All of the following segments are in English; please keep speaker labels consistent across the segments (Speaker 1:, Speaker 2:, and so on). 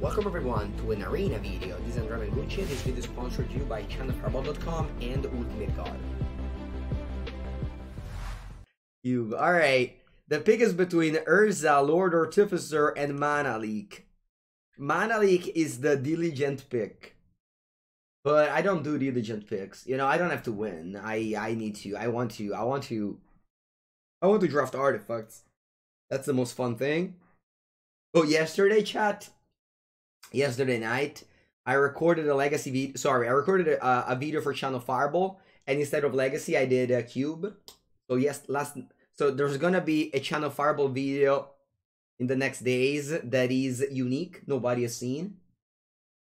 Speaker 1: Welcome everyone to an arena video. This is Andrea Mengucci. This video is sponsored to you by channelfireball.com and Ultimate Guard. Alright, the pick is between Urza, Lord Artificer, and Mana Leak. Mana Leak is the diligent pick. But I don't do diligent picks. You know, I don't have to win. I need to. I want to draft artifacts. That's the most fun thing. Oh, yesterday, chat. Yesterday night, I recorded a legacy video. Sorry, I recorded a video for Channel Fireball, and instead of legacy, I did a cube. So so there's gonna be a Channel Fireball video in the next days that is unique. Nobody has seen.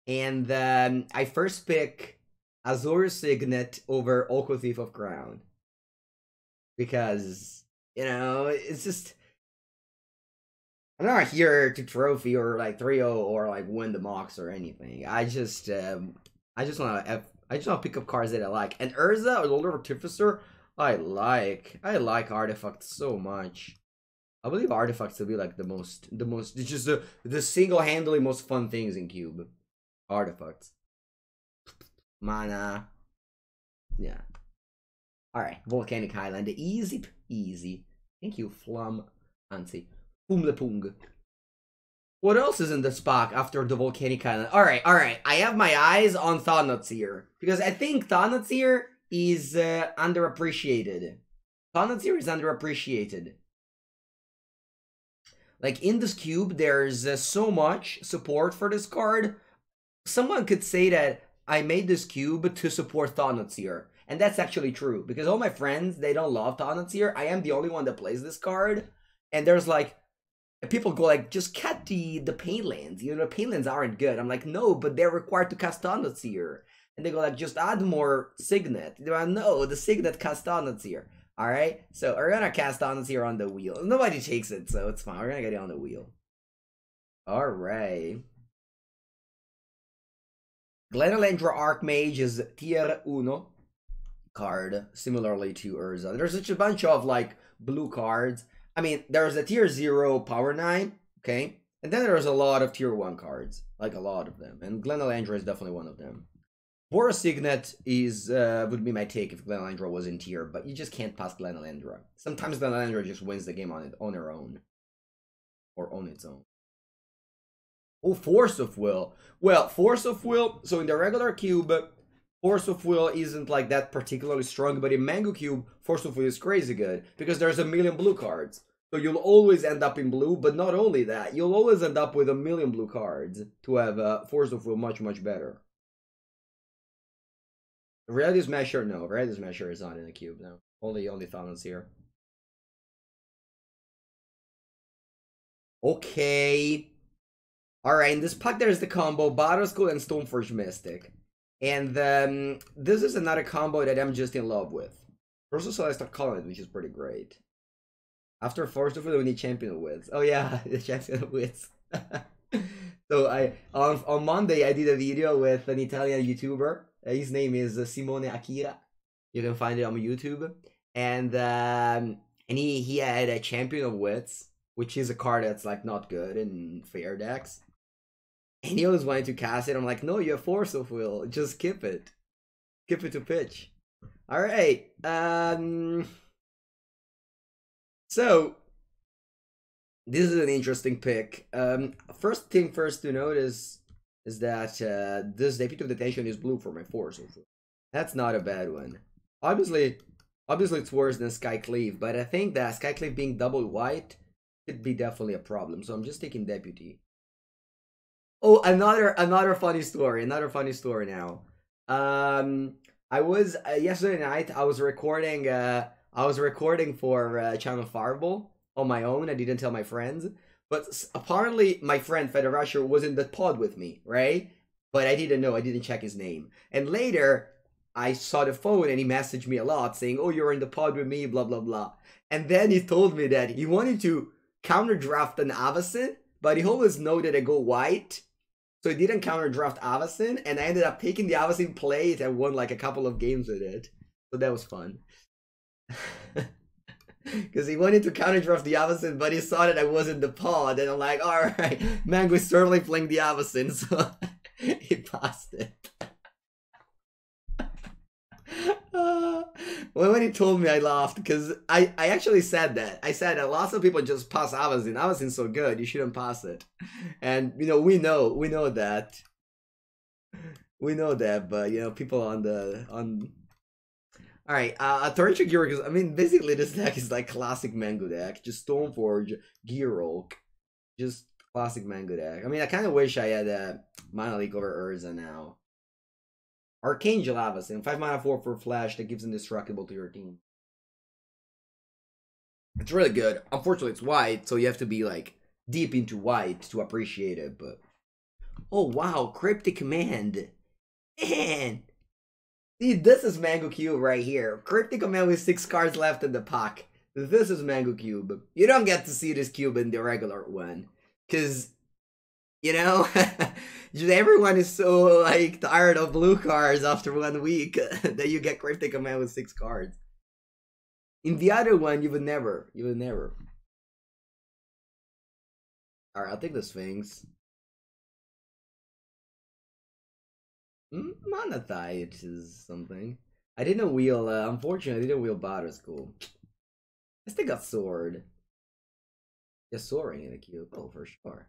Speaker 1: And I first pick Azure Signet over Oko Thief of Crown. Because, you know, it's just... I'm not here to trophy or like 3-0 or like win the mocks or anything. I just wanna pick up cards that I like. And Urza or Lord Artificer, I like artifacts so much. I believe artifacts will be like the most it's just the single-handedly most fun things in Cube. Artifacts. Mana. Yeah. Alright, Volcanic Island. Easy peasy. Thank you, Flum Ansi. Pung. What else is in this pack after the Volcanic Island? Alright. I have my eyes on Thanatzir. Because I think Thanatzir is underappreciated. Thanatzir is underappreciated. Like, in this cube, there's so much support for this card. Someone could say that I made this cube to support Thanatzir. And that's actually true. Because all my friends, they don't love Thanatzir. I am the only one that plays this card. And there's like... people go like, just cut the Painlands. You know, the Painlands aren't good. I'm like, no, but they're required to cast Thanatzir. And they go like, just add more Signet. They're like, no, the Signet casts Thanatzir. Alright? So we're gonna cast Thanatzir on the wheel. Nobody takes it, so it's fine. We're gonna get it on the wheel. Alright. Glenalandra Archmage is tier 1 card, similarly to Urza. There's such a bunch of like blue cards. I mean, there's a tier 0 power 9, okay? And then there's a lot of tier 1 cards, like a lot of them. And Glenalandra is definitely one of them. Bora Signet is would be my take if Glenalandra was in tier, but you just can't pass Glenalandra. Sometimes Glenalandra just wins the game on her own. Or on its own. Oh, Force of Will. Well, Force of Will, so in the regular cube, Force of Will isn't like that particularly strong, but in MenguCube, Force of Will is crazy good, because there's a million blue cards. So you'll always end up in blue, but not only that, you'll always end up with a million blue cards to have Force of Will much better. Reality Smasher, no, Reality Smasher is not in the cube, no. Only Thanos here. Okay. Alright, in this pack there's the combo Battle School and Stoneforge Mystic. And this is another combo that I'm just in love with. First of all, I start calling it, which is pretty great. After Force of Will, we need Champion of Wits. Oh yeah, the Champion of Wits. So on Monday I did a video with an Italian YouTuber. His name is Simone Akira. You can find it on YouTube. And he had a Champion of Wits, which is a card that's like not good in fair decks. And he always wanted to cast it. I'm like, no, you have Force of Will. Just skip it. Skip it to pitch. Alright. So, this is an interesting pick. First thing first to notice is that this Deputy of Detention is blue for my Force of Will. That's not a bad one. Obviously it's worse than Skycleave, but I think that Skycleave being double white could be definitely a problem. So I'm just taking Deputy. Oh, another funny story. Another funny story now. I was yesterday night. I was recording for Channel Fireball on my own. I didn't tell my friends, but apparently my friend Federasher was in the pod with me, right? But I didn't know. I didn't check his name. And later, I saw the phone and he messaged me a lot saying, "Oh, you're in the pod with me, blah blah blah." And then he told me that he wanted to counter draft an Avacyn, but he always know that I go white. So he didn't counter draft Avacyn, and I ended up taking the Avacyn, play it, and won like a couple of games with it. So that was fun. Because he wanted to counter draft the Avacyn, but he saw that I was in the pod, and I'm like, alright, Mengu's certainly playing the Avacyn, so he passed it. Well, when he told me, I laughed, because I actually said that. I said that lots of people just pass Avacyn. Avacyn's so good, you shouldn't pass it. And, you know, we know that. We know that, but, you know, people on... Alright, Torchic Gear, I mean, basically this deck is like classic Mengu deck. Just Stoneforge, Gear Oak. Just classic Mengu deck. I mean, I kind of wish I had a Mana Leak over Urza now. Archangel Avacyn, 5 mana 4 for Flash that gives Indestructible to your team. It's really good. Unfortunately, it's white, so you have to be like deep into white to appreciate it, but... Oh wow, Cryptic Command. Man! See, this is MenguCube right here. Cryptic Command with 6 cards left in the pack. This is MenguCube. You don't get to see this cube in the regular one. Because, you know, just everyone is so, like, tired of blue cards after 1 week that you get Cryptic Command with 6 cards. In the other one, you would never. You would never. Alright, I'll take the Sphinx. Monetite is something. I didn't wheel, unfortunately, I didn't wheel Batter School. I still got Sword. Yeah, Soaring in the cube. Oh, for sure.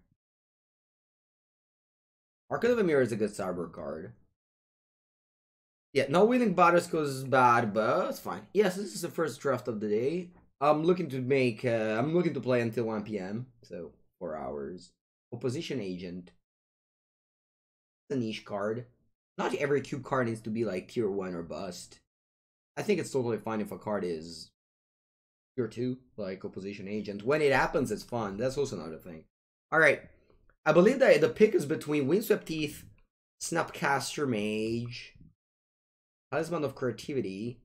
Speaker 1: Archon of Emir is a good cyber card. Yeah, no wheeling Batter School is bad, but it's fine. Yes, this is the first draft of the day. I'm looking to make, I'm looking to play until 1 PM. So, 4 hours. Opposition Agent. It's a niche card. Not every cube card needs to be like tier 1 or bust. I think it's totally fine if a card is tier 2, like Opposition Agent. When it happens, it's fun. That's also another thing. Alright. I believe that the pick is between Windswept Teeth, Snapcaster Mage, Talisman of Creativity.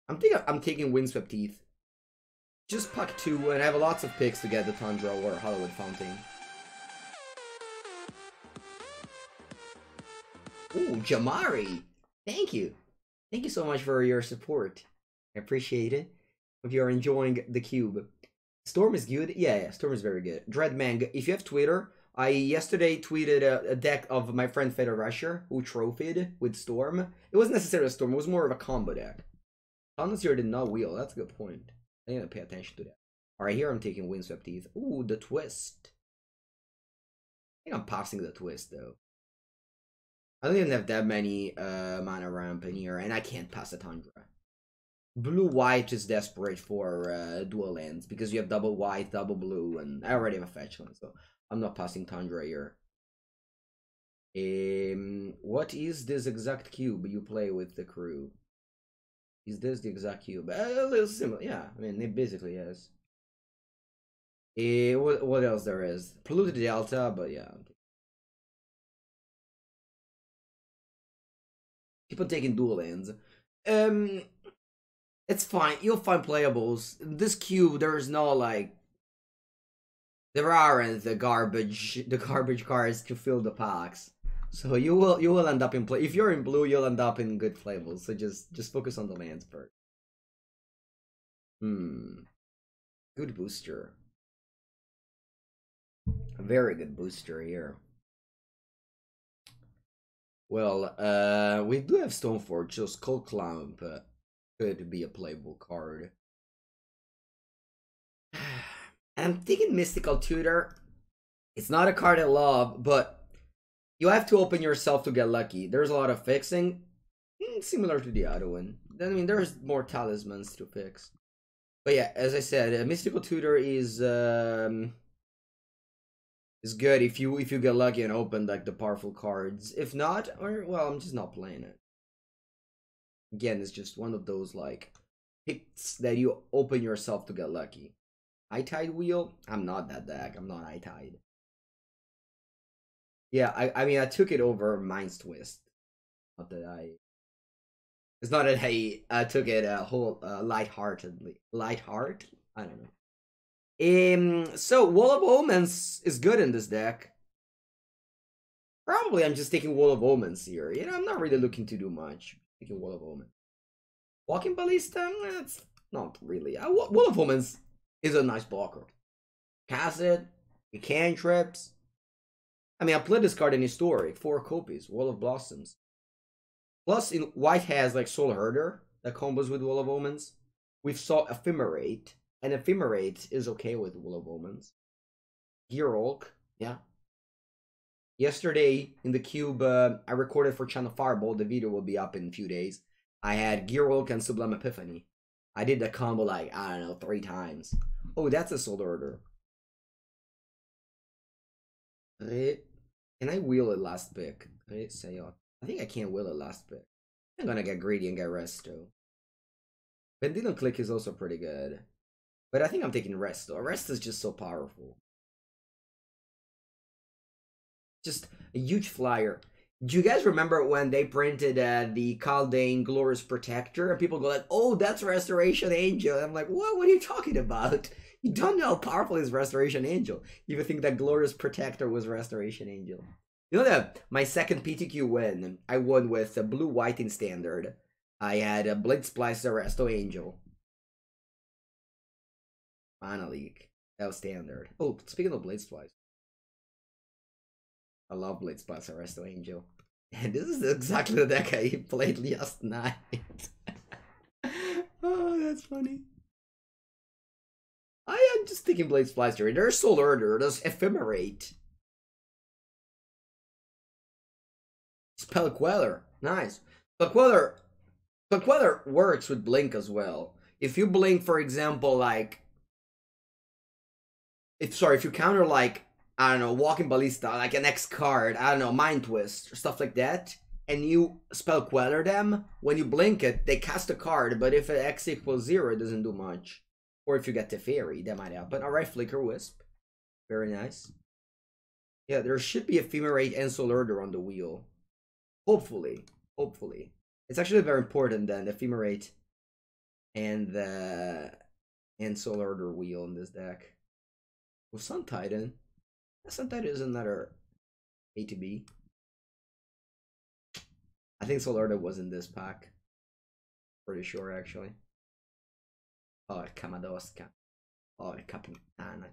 Speaker 1: I'm taking Windswept Teeth. Just pack 2, and I have lots of picks to get the Tundra or Hollywood Fountain. Ooh, Jamari! Thank you! Thank you so much for your support. I appreciate it. If you're enjoying the cube. Storm is good? Yeah, Storm is very good. Dreadmang, if you have Twitter, I yesterday tweeted a deck of my friend Feder Rusher, who trophied with Storm. It wasn't necessarily a Storm, it was more of a combo deck. Honestly, I did not wheel, that's a good point. I need to pay attention to that. Alright, here I'm taking Windswept Teeth. Ooh, the Twist. I think I'm passing the Twist, though. I don't even have that many mana ramp in here, and I can't pass a Tundra. Blue-white is desperate for dual lands, because you have double white, double blue, and I already have a fetch land, so I'm not passing Tundra here. What is this exact cube you play with the crew? Is this the exact cube? A little similar, yeah, I mean, it basically is. What else there is? Polluted Delta, but yeah. Keep on taking dual lands. It's fine. You'll find playables. This cube, there's no like. There aren't the garbage cards to fill the packs. So you will end up in play. If you're in blue, you'll end up in good playables. So just focus on the lands first. Good booster. A very good booster here. Well, we do have Stoneforge, so Skull Clamp could be a playable card. I'm thinking Mystical Tutor. It's not a card I love, but you have to open yourself to get lucky. There's a lot of fixing, similar to the other one. I mean, there's more talismans to fix. But yeah, as I said, Mystical Tutor is good if you get lucky and open like the powerful cards. If not, well, I'm just not playing it. Again, it's just one of those like picks that you open yourself to get lucky. Eye-Tide Wheel? I'm not that deck. I'm not Eye-Tide. Yeah, I mean, I took it over Mind's Twist. Not that I... It's not that I took it whole lightheartedly. Lightheart? I don't know. So Wall of Omens is good in this deck. Probably I'm just taking Wall of Omens here. You know, I'm not really looking to do much. Taking Wall of Omens. Walking Ballista, not really. Wall of Omens is a nice blocker. Cast it, you cantrips. I mean, I played this card in Historic, 4 copies, Wall of Blossoms. Plus, in white has like Soul Herder that combos with Wall of Omens. We've saw Ephemerate, and Ephemerate is okay with Wall of Omens. Gearhulk, yeah. Yesterday in the cube, I recorded for Channel Fireball. The video will be up in a few days. I had Gearhulk and Sublime Epiphany. I did the combo like, I don't know, 3 times. Oh, that's a Soul Herder. Can I wheel it last pick? I think I can't wheel it last pick. I'm gonna get greedy and get Resto. Pendulum Click is also pretty good. But I think I'm taking Resto. Resto is just so powerful. Just a huge flyer. Do you guys remember when they printed the Kaldane Glorious Protector? And people go like, oh, that's Restoration Angel. And I'm like, what are you talking about? You don't know how powerful is Restoration Angel. You would think that Glorious Protector was Restoration Angel. You know that my second PTQ win, I won with a blue-white in Standard. I had a Blade Splicer Resto Angel. Finally, that was Standard. Oh, speaking of Blade Splice. I love Blade Splicer Resto Angel. And this is exactly the deck I played last night. Oh, that's funny. I am just thinking Blade Splicer. There's Soul Herder, there's Ephemerate. Spell Queller, nice. Spell Queller works with Blink as well. If you blink, for example, like... if you counter like, I don't know, Walking Ballista, like an X card, I don't know, Mind Twist, or stuff like that, and you Spell Queller them, when you blink it, they cast a card, but if X equals 0, it doesn't do much. Or if you get Teferi, that might happen. Alright, Flicker Wisp. Very nice. Yeah, there should be Ephemerate and Soul Herder on the wheel. Hopefully. Hopefully. It's actually very important then, Ephemerate and Soul Herder wheel in this deck. Well, Sun Titan. Sun Titan is another A to B. I think Soul Herder was in this pack. Pretty sure, actually. Oh, Kamadoska. Oh, Capitana.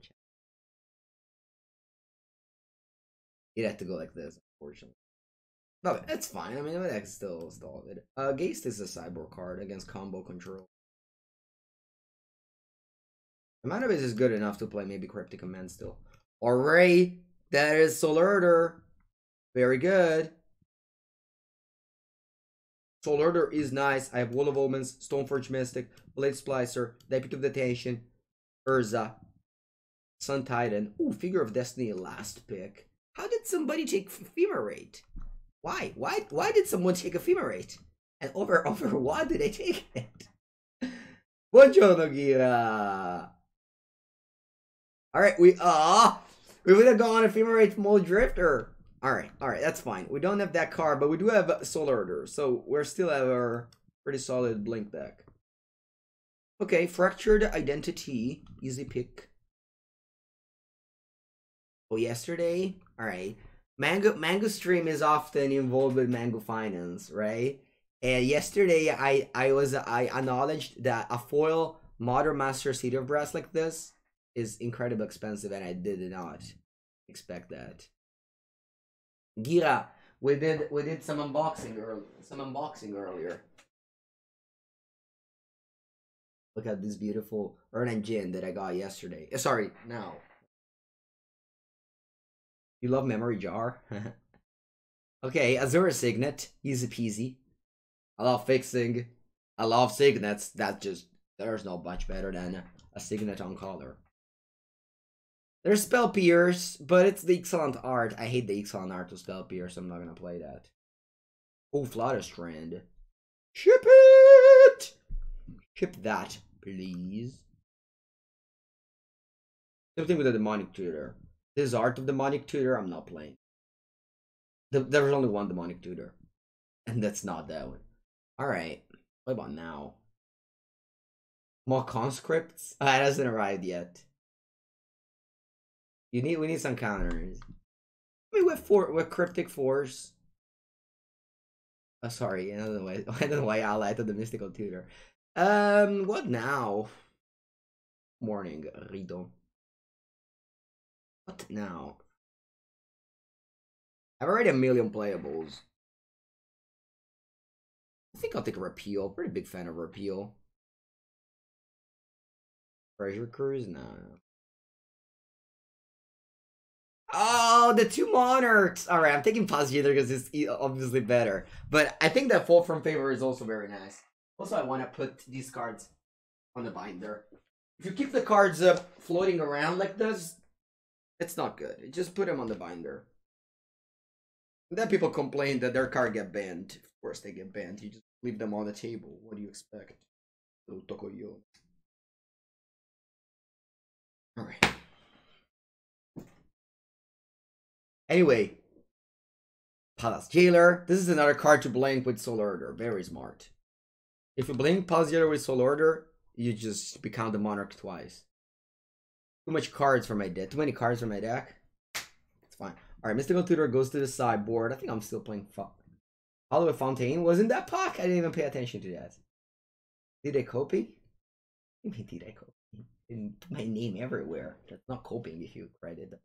Speaker 1: You'd have to go like this, unfortunately. No, it's fine. I mean, the deck's still good. Geist is a cyborg card against combo control. The mana base is good enough to play maybe Cryptic Command still. Alright, that is Soul Herder. Very good. Soul Herder is nice. I have Wall of Omens, Stoneforge Mystic, Blade Splicer, Deputy of Detention, Urza, Sun Titan. Ooh, Figure of Destiny last pick. How did somebody take Ephemerate? Why? Why did someone take Ephemerate? And over what did they take it? Buongiorno, Gira. Alright, we would have gone Ephemerate Mold Drifter. Alright, that's fine. We don't have that card, but we do have Soul Herder, so we're still have our pretty solid Blink deck. Okay, Fractured Identity, easy pick. Oh, yesterday? Alright. Mango Stream is often involved with Mango Finance, right? And yesterday I acknowledged that a foil Modern Master City of Brass like this is incredibly expensive, and I did not expect that. Gira, we did some unboxing earlier. Look at this beautiful Urn and Jin that I got yesterday. Sorry, now. You love Memory Jar? Okay, Azure Signet, easy peasy. I love fixing. I love signets. There's no much better than a signet on color. There's Spell Pierce, but it's the excellent art. I hate the excellent art of Spell Pierce, so I'm not gonna play that. Oh, Flutter Strand. Ship it! Ship that, please. Same thing with the Demonic Tutor. This art of Demonic Tutor, I'm not playing. There's only one Demonic Tutor. And that's not that one. Alright. What about now? More conscripts? It hasn't arrived yet. We need some counters. I mean, with Cryptic Force. Oh, sorry, I don't know why I lied to the Mystical Tutor. What now? Morning, Rido. What now? I've already a million playables. I think I'll take a repeal. Pretty big fan of repeal. Treasure Cruise? No. Oh, the two monarchs! Alright, I'm taking Positor because it's obviously better. But I think that Fall from Favor is also very nice. Also, I want to put these cards on the binder. If you keep the cards floating around like this, it's not good. Just put them on the binder. And then people complain that their card get banned. Of course they get banned. You just leave them on the table. What do you expect? Little Tokoyo. Alright. Anyway. Palace Jailer. This is another card to blink with Soul Order. Very smart. If you blink Palace Jailer with Soul Order, you just become the Monarch twice. Too much cards for my deck. Too many cards for my deck. It's fine. Alright, Mystical Tutor goes to the sideboard. I think I'm still playing Hollow Fontaine. Was in that pack? I didn't even pay attention to that. Did I copy? What do you mean, did I copy? Didn't put my name everywhere. That's not copying if you credit.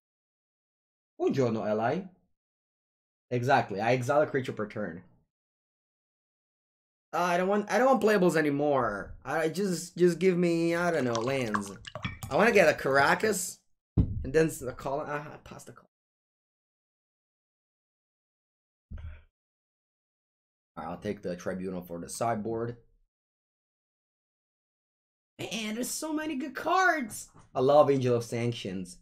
Speaker 1: Buongiorno, ally. Exactly. I exile a creature per turn. I don't want playables anymore. I just give me, I don't know, lands. I want to get a Caracas and then the call. I passed the call. Alright, I'll take the Tribunal for the sideboard. Man, there's so many good cards. I love Angel of Sanctions.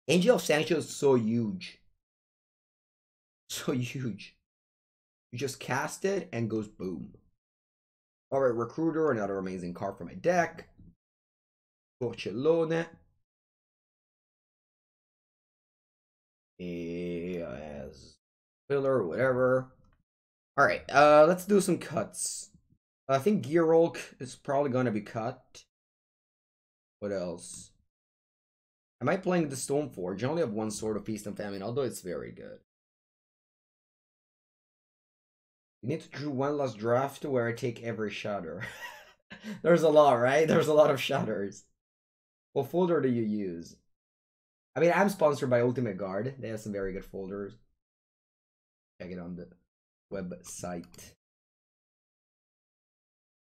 Speaker 1: Angel of Sanctions is so huge. So huge. You just cast it and goes boom. Alright, Recruiter, another amazing card for my deck. Porcellone. As filler, whatever. Alright, let's do some cuts. I think Gearolk is probably gonna be cut. What else? Am I playing the Stoneforge? I only have one Sword of Feast and Famine, although it's very good. You need to do one last draft where I take every shatter. There's a lot, right? There's a lot of shatters. What folder do you use? I mean, I'm sponsored by Ultimate Guard. They have some very good folders. Check it on the website.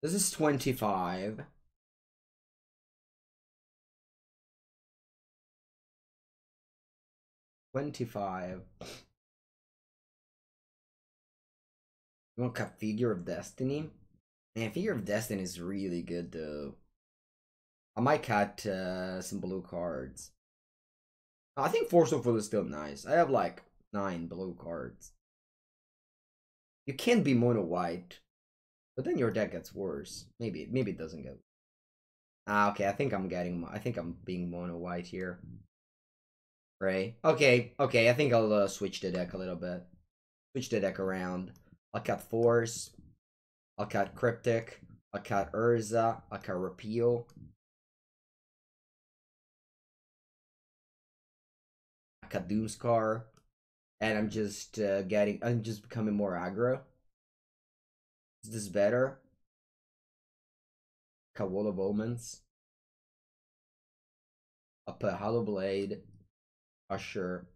Speaker 1: This is 25. You want to cut Figure of Destiny? Man, Figure of Destiny is really good though. I might cut some blue cards. I think Force of Will is still nice. I have like 9 blue cards. You can't be mono white, but then your deck gets worse. Maybe it doesn't get. Okay. I think I'm being mono white here. Right? Okay. I think I'll switch the deck a little bit. Switch the deck around. I'll cut Force. I'll cut Cryptic. I'll cut Urza. I'll cut Repeal. I'll cut Doomscar. And I'm just becoming more aggro. Is this better? Cut Wall of Omens. I'll put Hollow Blade. Usher.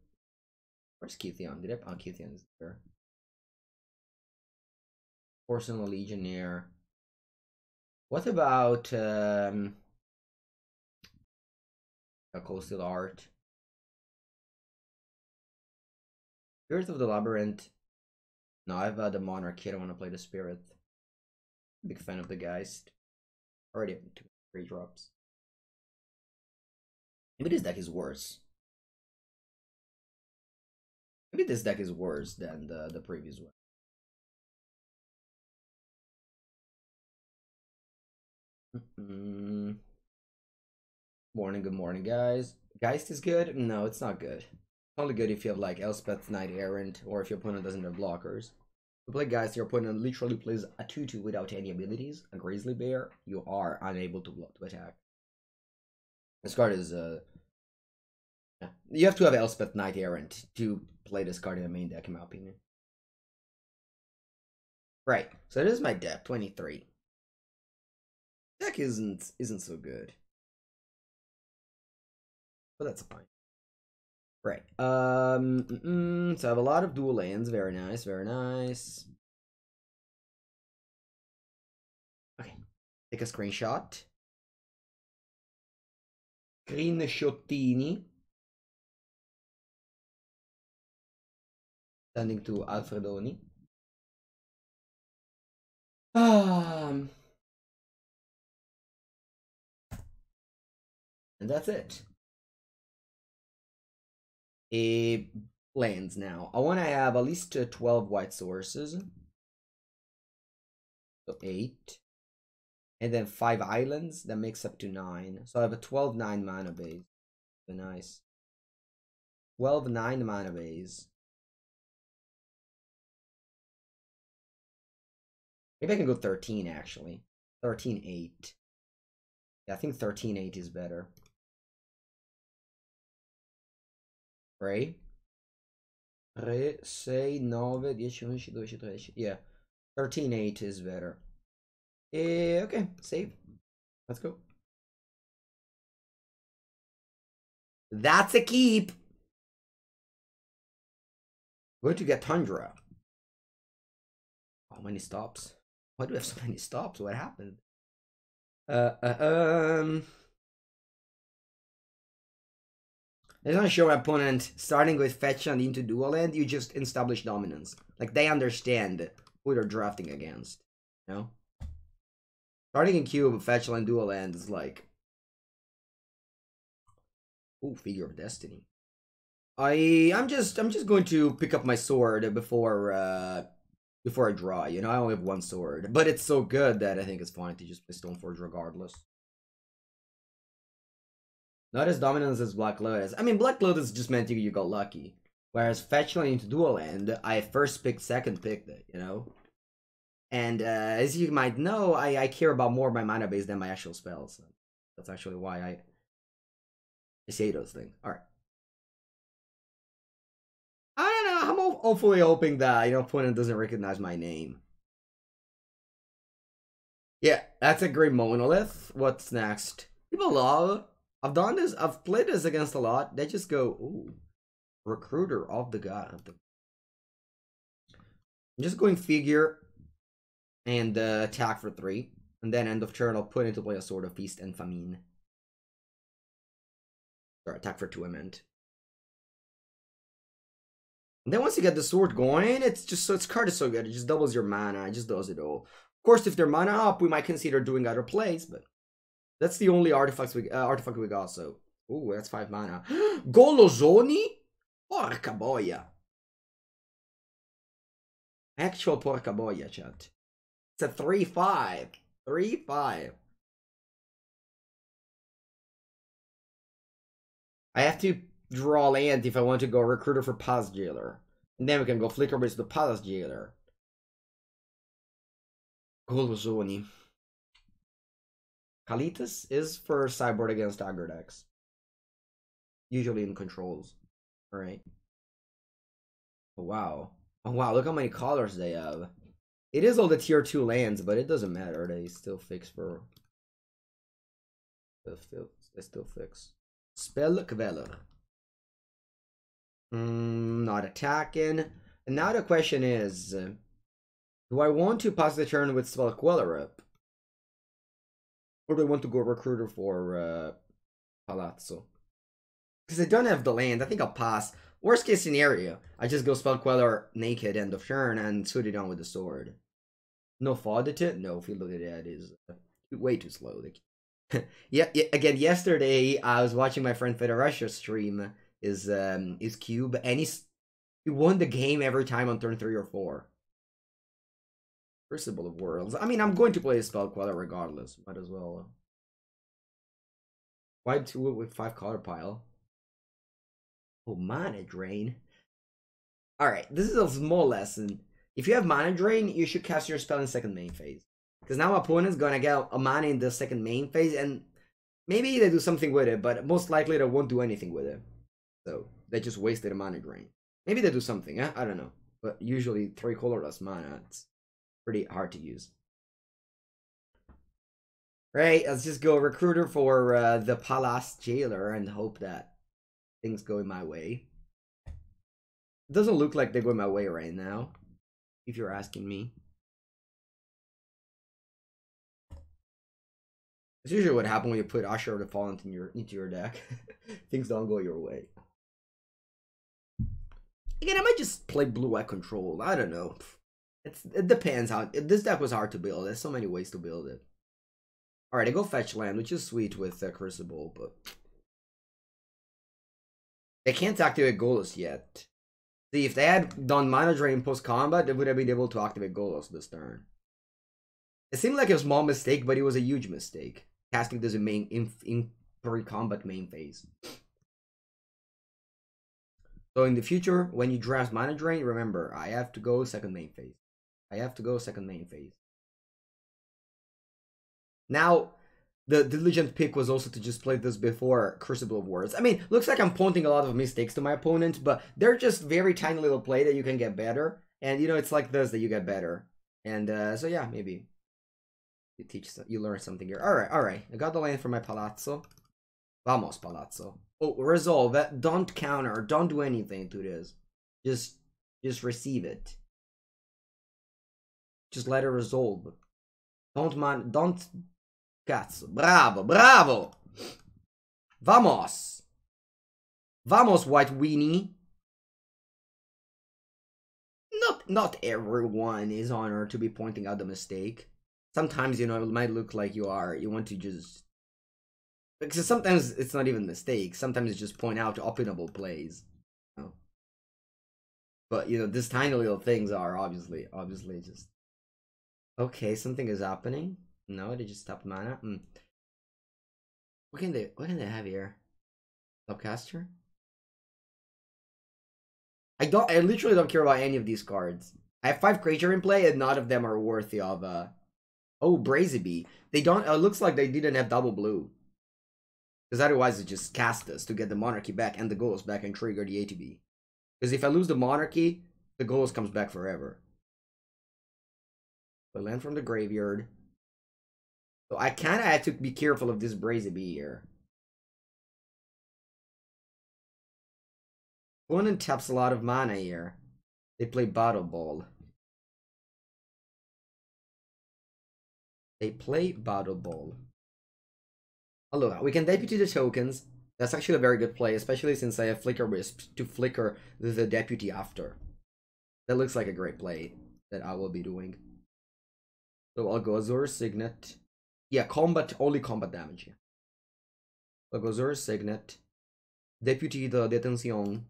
Speaker 1: Where's Keithion? Did I? Oh, Keithion is there. Porcelain Legionnaire. What about a Coastal Art? Spirit of the Labyrinth. No, I've the Monarchy. I don't want to play the Spirit. Big fan of the Geist. Already have 2 3 drops. Maybe this deck is worse. Maybe this deck is worse than the previous one. Good morning, guys. Geist is good? No, it's not good. It's only good if you have like Elspeth Knight Errant, or if your opponent doesn't have blockers. To play Geist, your opponent literally plays a 2/2 without any abilities, a Grizzly Bear. You are unable to attack. This card is yeah. You have to have Elspeth Knight Errant to play this card in the main deck, in my opinion. Right. So this is my deck, 23. Deck isn't so good, but that's fine. Right. So I have a lot of dual lands. Very nice. Very nice. Okay. Take a screenshot. Screenshottini. Sending to Alfredoni. And that's it. Lands now. I want to have at least 12 white sources. So 8. And then 5 islands. That makes up to 9. So I have a 12-9 mana base. Very nice. 12-9 mana base. Maybe I can go 13 actually. 13-8. Yeah, I think 13-8 is better. Right? 3, 6, 9, 10, 11, 12, 13. Yeah. 13-8 is better. Okay, save. Let's go. That's a keep. Going to get Tundra. How many stops? Why do we have so many stops? What happened? I just want to show my opponent, starting with fetch and into dual land, you just establish dominance. Like, they understand who they're drafting against. You know? Starting in cube, fetch land, dual land is like... Ooh, Figure of Destiny. I'm just going to pick up my sword before I draw, you know? I only have one sword. But it's so good that I think it's fine to just play Stoneforge regardless. Not as dominant as Black Lotus. I mean, Black Lotus just meant you got lucky. Whereas Fetch Land into Dual Land, I first picked, second picked it, you know? And as you might know, I care about more my mana base than my actual spells. So that's actually why I say those things. Alright. I don't know, I'm hopefully hoping that, you know, opponent doesn't recognize my name. Yeah, that's a great monolith. What's next? People love... I've done this. I've played this against a lot. They just go, ooh, Recruiter of the God. I'm just going figure and attack for 3. And then end of turn, I'll put into play a Sword of Feast and Famine. Or attack for 2, I meant. And then once you get the sword going, it's just so its card is so good. It just doubles your mana. It just does it all. Of course, if they're mana up, we might consider doing other plays, but that's the only artifact we got, so... Ooh, that's 5 mana. Golozoni? Porca boia. Actual porca boia, chat. It's a 3-5. 3-5. I have to draw land if I want to go Recruiter for Palace Jailer. And then we can go Flicker Bridge to Palace Jailer. Golozoni. Kalitas is for sideboard against aggro decks. Usually in controls. Alright. Oh, wow. Oh, wow, look how many colors they have. It is all the tier 2 lands, but it doesn't matter. They still fix for... They still fix. Spell Queller. Not attacking. And now the question is... do I want to pass the turn with Spell Queller up? Or do I want to go Recruiter for Palazzo? Because I don't have the land, I think I'll pass. Worst case scenario, I just go Spell Queller naked end of turn and shoot it on with the sword. No Fodit? No, if you look at that, is way too slow. Yeah, again, yesterday I was watching my friend Federation stream his cube, and he won the game every time on turn 3 or 4. Crucible of Worlds. I mean, I'm going to play a Spell Queller regardless. Might as well. Wipe 2 with 5 color pile. Oh, Mana Drain. Alright, this is a small lesson. If you have Mana Drain, you should cast your spell in second main phase. Because now opponent's gonna get a mana in the second main phase, and maybe they do something with it, but most likely they won't do anything with it. So, they just wasted a Mana Drain. Maybe they do something, I don't know. But usually 3 colorless mana, it's pretty hard to use. Right, let's just go recruiter for the Palace Jailer and hope that things go in my way. It doesn't look like they're going my way right now, if you're asking me. It's usually what happens when you put Usher of the Fallen into your deck. Things don't go your way. Again, I might just play blue-white control. I don't know. It depends how. This deck was hard to build. There's so many ways to build it. All right, I go fetch land, which is sweet with Crucible, but they can't activate Golos yet. See, if they had done Mana Drain post combat, they would have been able to activate Golos this turn. It seemed like a small mistake, but it was a huge mistake. Casting this in pre-combat main phase. So in the future, when you draft Mana Drain, remember, I have to go second main phase. Now, the diligent pick was also to just play this before Crucible of Words. I mean, looks like I'm pointing a lot of mistakes to my opponent, but they're just very tiny little play that you can get better. And, you know, it's like this that you get better. And so, yeah, maybe you learn something here. All right. I got the land for my Palazzo. Vamos, Palazzo. Oh, resolve. Don't counter. Don't do anything to this. Just receive it. Just let it resolve. Don't... Cazzo. Bravo. Vamos. Vamos, White Weenie. Not everyone is honored to be pointing out the mistake. Sometimes, you know, it might look like you want to just... Because sometimes it's not even mistakes. Sometimes it's just point out openable plays. You know? But, you know, these tiny little things are obviously just... Okay, something is happening. No, they just stopped mana. What can they have here? Upcaster? I literally don't care about any of these cards. I have 5 creature in play and none of them are worthy of Oh, Brazy. They don't it looks like they didn't have double blue. Because otherwise it just cast us to get the Monarchy back and the Ghost back and trigger the ATB. Because if I lose the Monarchy, the Ghost comes back forever. I land from the graveyard. So I kind of had to be careful of this Brazy here. Opponent taps a lot of mana here. They play Battle Ball. Oh, look, we can deputy the tokens. That's actually a very good play, especially since I have Flicker Wisp to flicker the deputy after. That looks like a great play that I will be doing. So I'll go Azure Signet. Yeah, only combat damage here. I'll go Azure Signet. Deputy the Detention.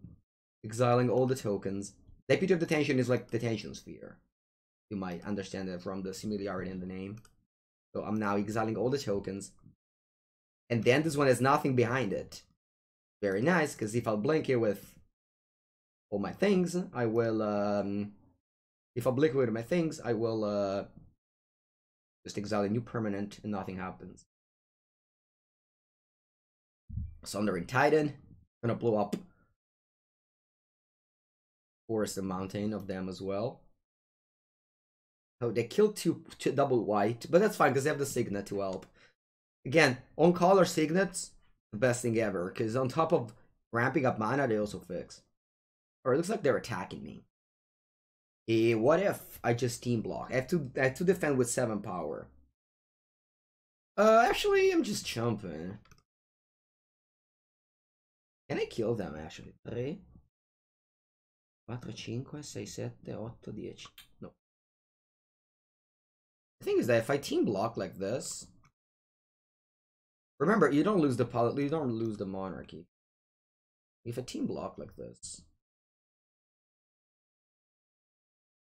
Speaker 1: Exiling all the tokens. Deputy of Detention is like Detention Sphere. You might understand that from the similarity in the name. So I'm now exiling all the tokens. And then this one has nothing behind it. Very nice, because if I'll blink it with all my things, I will, if I blink with my things, I will, just exile a new permanent and nothing happens. Sundering Titan. Gonna blow up Forest and Mountain of them as well. Oh, they killed two double white, but that's fine because they have the Signet to help. Again, on color Signets, the best thing ever, because on top of ramping up mana, they also fix. Or it looks like they're attacking me. What if I just team block? I have to defend with 7 power. Actually, I'm just jumping. Can I kill them actually? 3, 4, 5, 6, 7, 8, 10. No. The thing is that if I team block like this, remember you don't lose the monarchy. If I team block like this,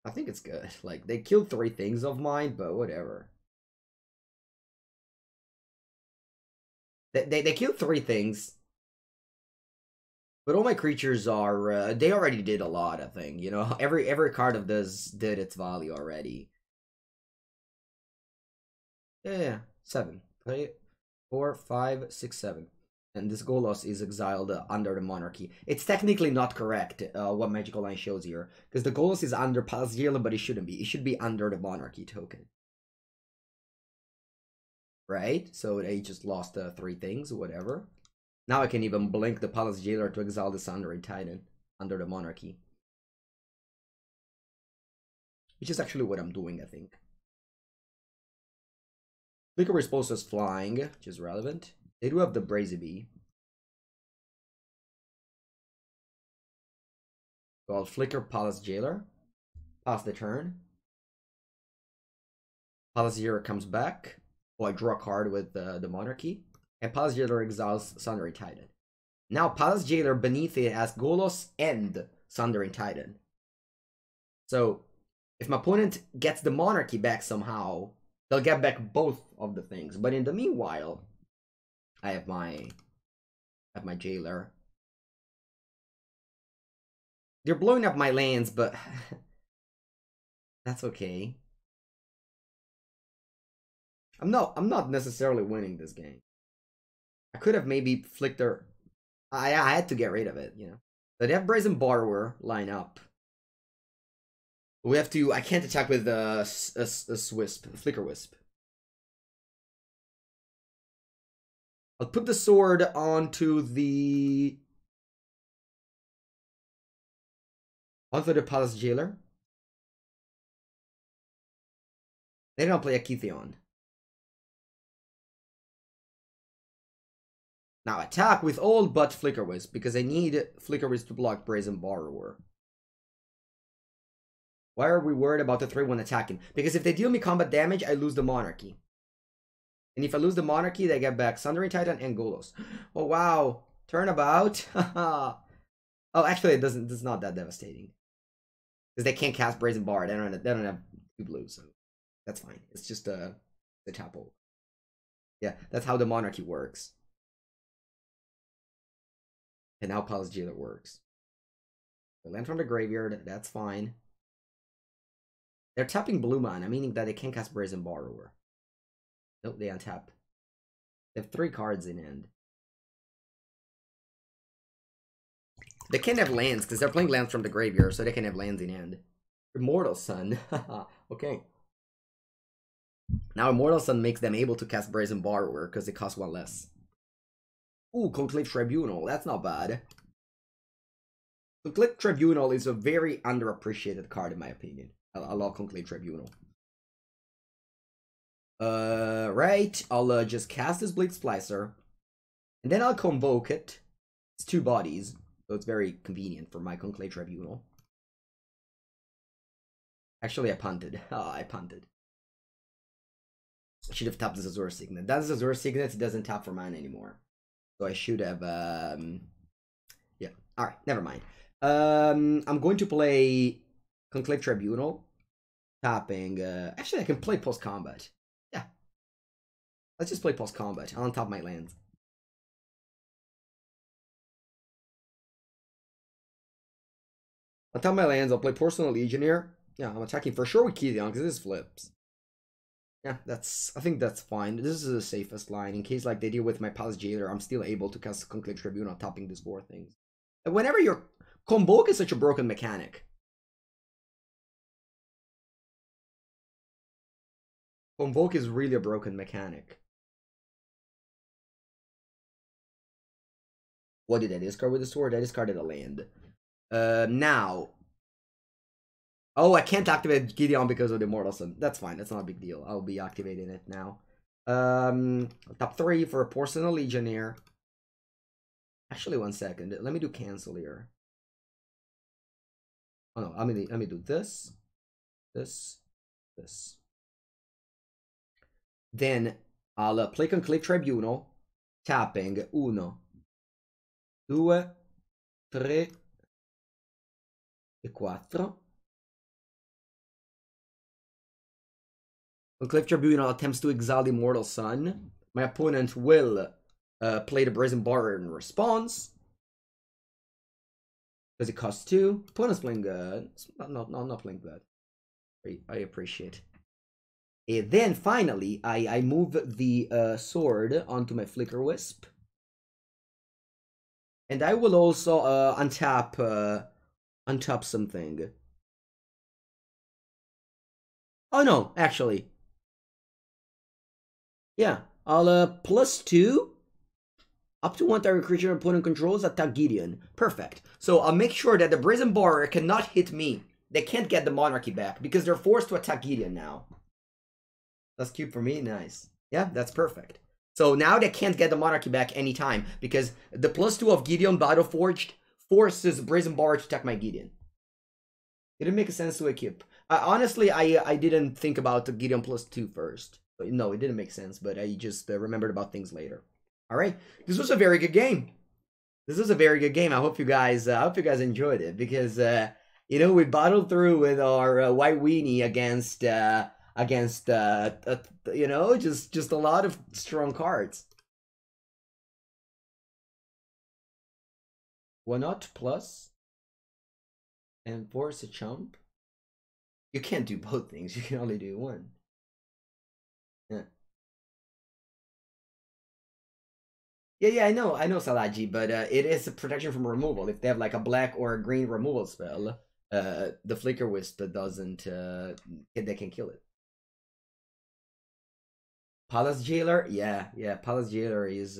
Speaker 1: I think it's good. Like they killed 3 things of mine, but whatever. They killed 3 things. But all my creatures are, they already did a lot, I think, you know? Every card of this did its value already. Yeah, 7. 4, 5, 6, 7. And this Golos is exiled under the monarchy. It's technically not correct, what Magical Line shows here. Because the Golos is under Palazziel, but it shouldn't be. It should be under the monarchy token. right? So they just lost 3 things, whatever. Now I can even blink the Palace Jailer to exile the Sundering Titan under the Monarchy. Which is actually what I'm doing, I think. Flicker Response is flying, which is relevant. They do have the Brazy Bee. So I'll flicker Palace Jailer. Pass the turn. Palace Jailer comes back. Oh, I draw a card with the Monarchy. And Palace Jailer exiles Sundering Titan. Now Palace Jailer beneath it has Golos and Sundering Titan. So if my opponent gets the Monarchy back somehow, they'll get back both of the things. But in the meanwhile, I have my Jailer. They're blowing up my lands, but that's okay. I'm not necessarily winning this game. I could have maybe flicked their... I had to get rid of it, you know. So they have Brazen Borrower line up. We have to... I can't attack with a Flicker Wisp. I'll put the sword onto the Palace Jailer. They don't play a Kytheon. Now attack with all but Flicker Wisp, because I need Flicker Wisp to block Brazen Borrower. Why are we worried about the 3-1 attacking? Because if they deal me combat damage, I lose the Monarchy. And if I lose the Monarchy, they get back Sundering Titan and Golos. Oh wow. Turnabout. Oh, actually it's not that devastating. Because they can't cast Brazen Bar. They don't have 2 blues, so that's fine. It's just the Tapo. Yeah, that's how the Monarchy works. And how Palace Jailer works. They land from the graveyard, that's fine. They're tapping blue mana, meaning that they can't cast Brazen Borrower. Nope, they untap. They have 3 cards in hand. They can't have lands, because they're playing lands from the graveyard, so they can have lands in hand. Immortal Sun. Okay. Now Immortal Sun makes them able to cast Brazen Borrower, because it costs 1 less. Ooh, Conclave Tribunal. That's not bad. Conclave Tribunal is a very underappreciated card, in my opinion. I love Conclave Tribunal. Right. I'll just cast this Blade Splicer. And then I'll convoke it. It's 2 bodies. So it's very convenient for my Conclave Tribunal. Actually, I punted. I punted. I should have tapped this Azure Signet. That Azure Signet doesn't tap for mana anymore. So I should have, yeah. Alright, never mind. I'm going to play Conclave Tribunal. Tapping, actually I can play post-combat. Yeah. Let's just play post-combat. I'll untap my lands. I'll tap my lands, I'll play Porcelain Legionnaire. Yeah, I'm attacking for sure with Kytheon, because this flips. Yeah, I think that's fine. This is the safest line. In case like they deal with my Palace Jailer, I'm still able to cast Conclave Tribunal tapping these 4 things. And whenever your Convoke is such a broken mechanic. Convoke is really a broken mechanic. What did I discard with the sword? I discarded a land. Now. Oh, I can't activate Gideon because of the Immortal Sun. That's fine. That's not a big deal. I'll be activating it now. Top 3 for a Porcelain Legionnaire. Actually, 1 second. Let me do cancel here. Oh no, let me do this. This. Then I'll play Conclave Tribunal. Tapping 1, 2, 3 e 4. Conclave Tribunal attempts to exile the Immortal Sun. My opponent will play the Brazen Bar in response. Because it costs 2. Opponent's playing good. Not playing good. I appreciate. And then finally, I move the sword onto my Flicker Wisp. And I will also untap something. Oh no, actually. Yeah, I'll +2. Up to one target creature opponent controls attack Gideon. Perfect. So I'll make sure that the Brazen Borrower cannot hit me. They can't get the Monarchy back because they're forced to attack Gideon now. That's cute for me. Nice. Yeah, that's perfect. So now they can't get the Monarchy back anytime because the +2 of Gideon Battleforged forces Brazen Borrower to attack my Gideon. It didn't make sense to equip. Honestly, I didn't think about the Gideon +2 first. No, it didn't make sense, but I just remembered about things later. All right, this was a very good game. This was a very good game. I hope you guys enjoyed it because you know, we battled through with our white weenie against you know, just a lot of strong cards. Why not plus and force a chump? You can't do both things. You can only do one. Yeah. Yeah, I know, Salaji, but it is a protection from removal. If they have like a black or a green removal spell, the Flicker Wisp doesn't, they can kill it. Palace Jailer, yeah, Palace Jailer is,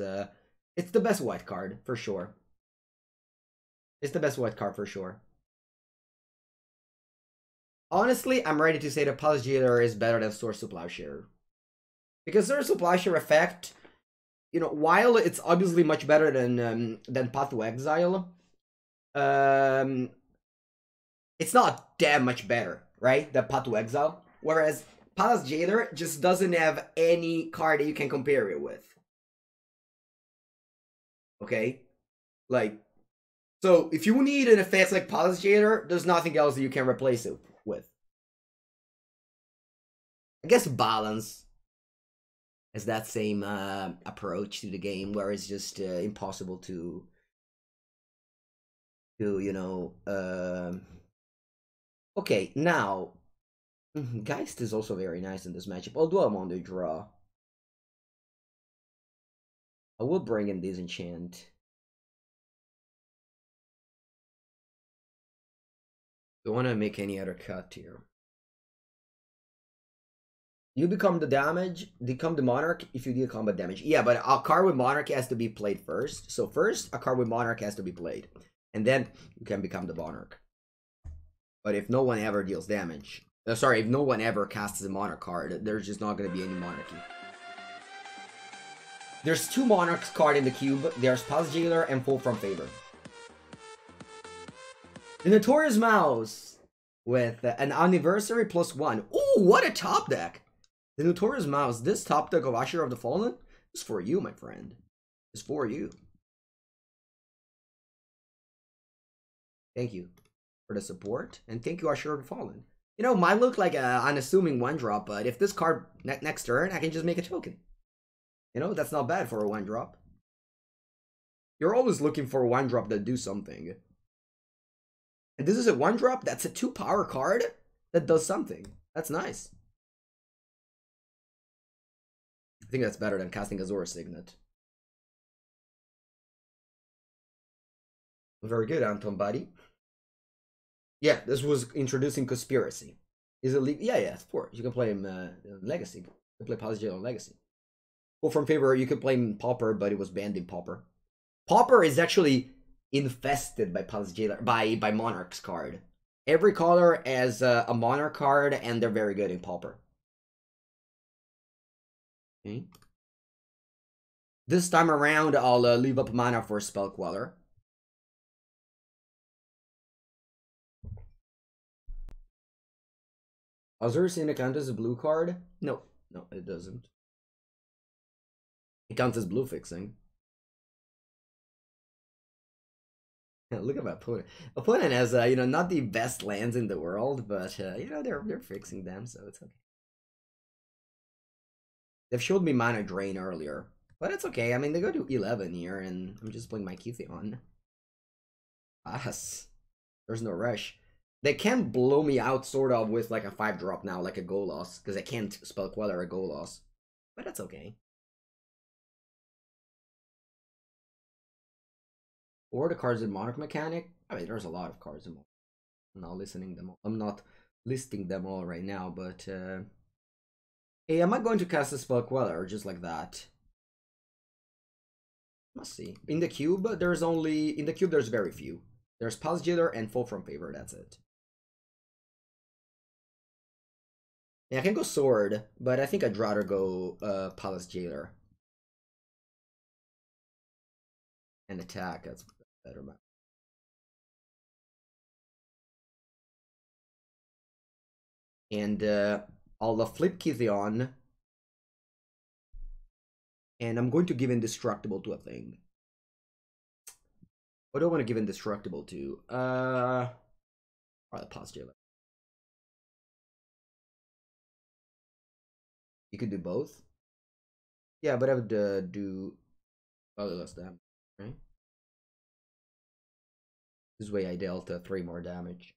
Speaker 1: it's the best white card, for sure. It's the best white card, for sure. Honestly, I'm ready to say that Palace Jailer is better than Source to Plowshare. Because Source to Plowshare effect, you know, while it's obviously much better than Path to Exile, it's not that much better, right? Than Path to Exile. Whereas Palace Jailer just doesn't have any card that you can compare it with. Okay? Like, so if you need an effect like Palace Jailer, there's nothing else that you can replace it with. I guess Balance has that same approach to the game where it's just impossible to you know, okay, now Geist is also very nice in this matchup, although I'm on the draw. I will bring in Disenchant. Don't want to make any other cut here. You become the Monarch if you deal combat damage. Yeah, but a card with Monarch has to be played first. So first, a card with Monarch has to be played. And then you can become the Monarch. But if no one ever deals damage... sorry, if no one ever casts a Monarch card, there's just not going to be any Monarchy. There's 2 Monarchs card in the cube. There's Palace Jailer and Full from Favor. The Notorious Mouse with an Anniversary +1. Ooh, what a top deck! The Notorious Mouse, this top deck of Usher of the Fallen is for you, my friend. It's for you. Thank you for the support, and thank you, Usher of the Fallen. You know, might look like an unassuming 1-drop, but if this card next turn, I can just make a token. You know, that's not bad for a 1-drop. You're always looking for a 1-drop that do something. And this is a 1-drop that's a 2-power card that does something. That's nice. I think that's better than casting Azora Signet. Very good, Anton, buddy. Yeah, this was introducing Conspiracy. Is it yeah, of course. You can play him Legacy. You can play Palace Jailer on Legacy. Well, from Favor, you could play him Pauper, but it was banned in Pauper. Pauper is actually infested by Palace Jailer, by Monarch's card. Every color has a Monarch card, and they're very good in Pauper. Okay. This time around, I'll leave up mana for Spell Queller. Azure Signet count as a blue card? No, it doesn't. It counts as blue fixing. Look at my opponent. Opponent has, you know, not the best lands in the world, but you know, they're fixing them, so it's okay. They've showed me mana drain earlier, but it's okay. I mean, they go to 11 here, and I'm just playing my Kytheon. Yes, there's no rush. They can blow me out sort of with like a 5-drop now, like a Golos, because I can't Spell Queller a Golos, but that's okay. Or the cards in Monarch Mechanic. I mean, there's a lot of cards in Monarch. I'm not listing them all right now, but hey, am I going to cast a Spell Queller just like that? Let's see. In the cube, there's very few. There's Palace Jailer and Fall from Favor, that's it. Yeah, I can go Sword, but I think I'd rather go Palace Jailer. And attack, that's better. And I'll flip Kithion. And I'm going to give Indestructible to a thing. What do I want to give Indestructible to? The Palace Jailer. You could do both. Yeah, but I would do less damage, right? This way I dealt 3 more damage.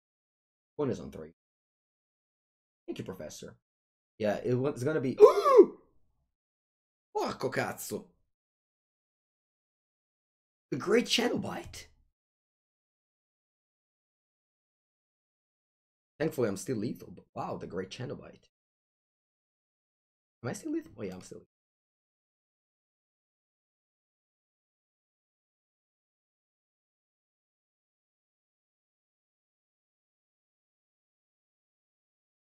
Speaker 1: One is on 3. Thank you, Professor. Yeah, it's gonna be. Porco cazzo! The Great Cenobite. Thankfully, I'm still lethal, but wow, the Great Cenobite. Am I still lethal? Oh yeah, I'm still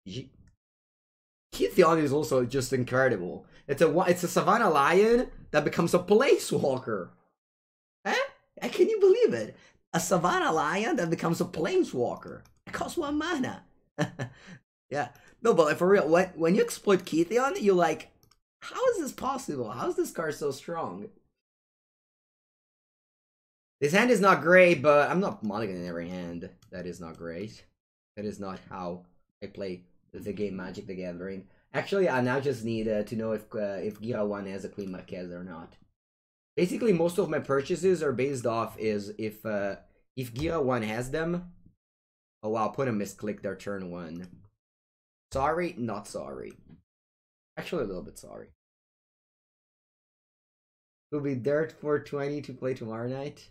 Speaker 1: lethal. Kithion is also just incredible. It's a Savannah Lion that becomes a Planeswalker. Eh? Can you believe it? A Savannah Lion that becomes a Planeswalker. It costs 1 mana. Yeah. No, but for real, when you exploit Kithion, you're like, how is this possible? How is this card so strong? This hand is not great, but I'm not mulliganing every hand. That is not great. That is not how I play the game Magic the Gathering. Actually, I now just need to know if Gira 1 has a Queen Marquez or not. Basically, most of my purchases are based off if Gira 1 has them. Oh wow, put a misclick their turn 1. Sorry, not sorry. Actually, a little bit sorry. It will be Dirt 420 to play tomorrow night.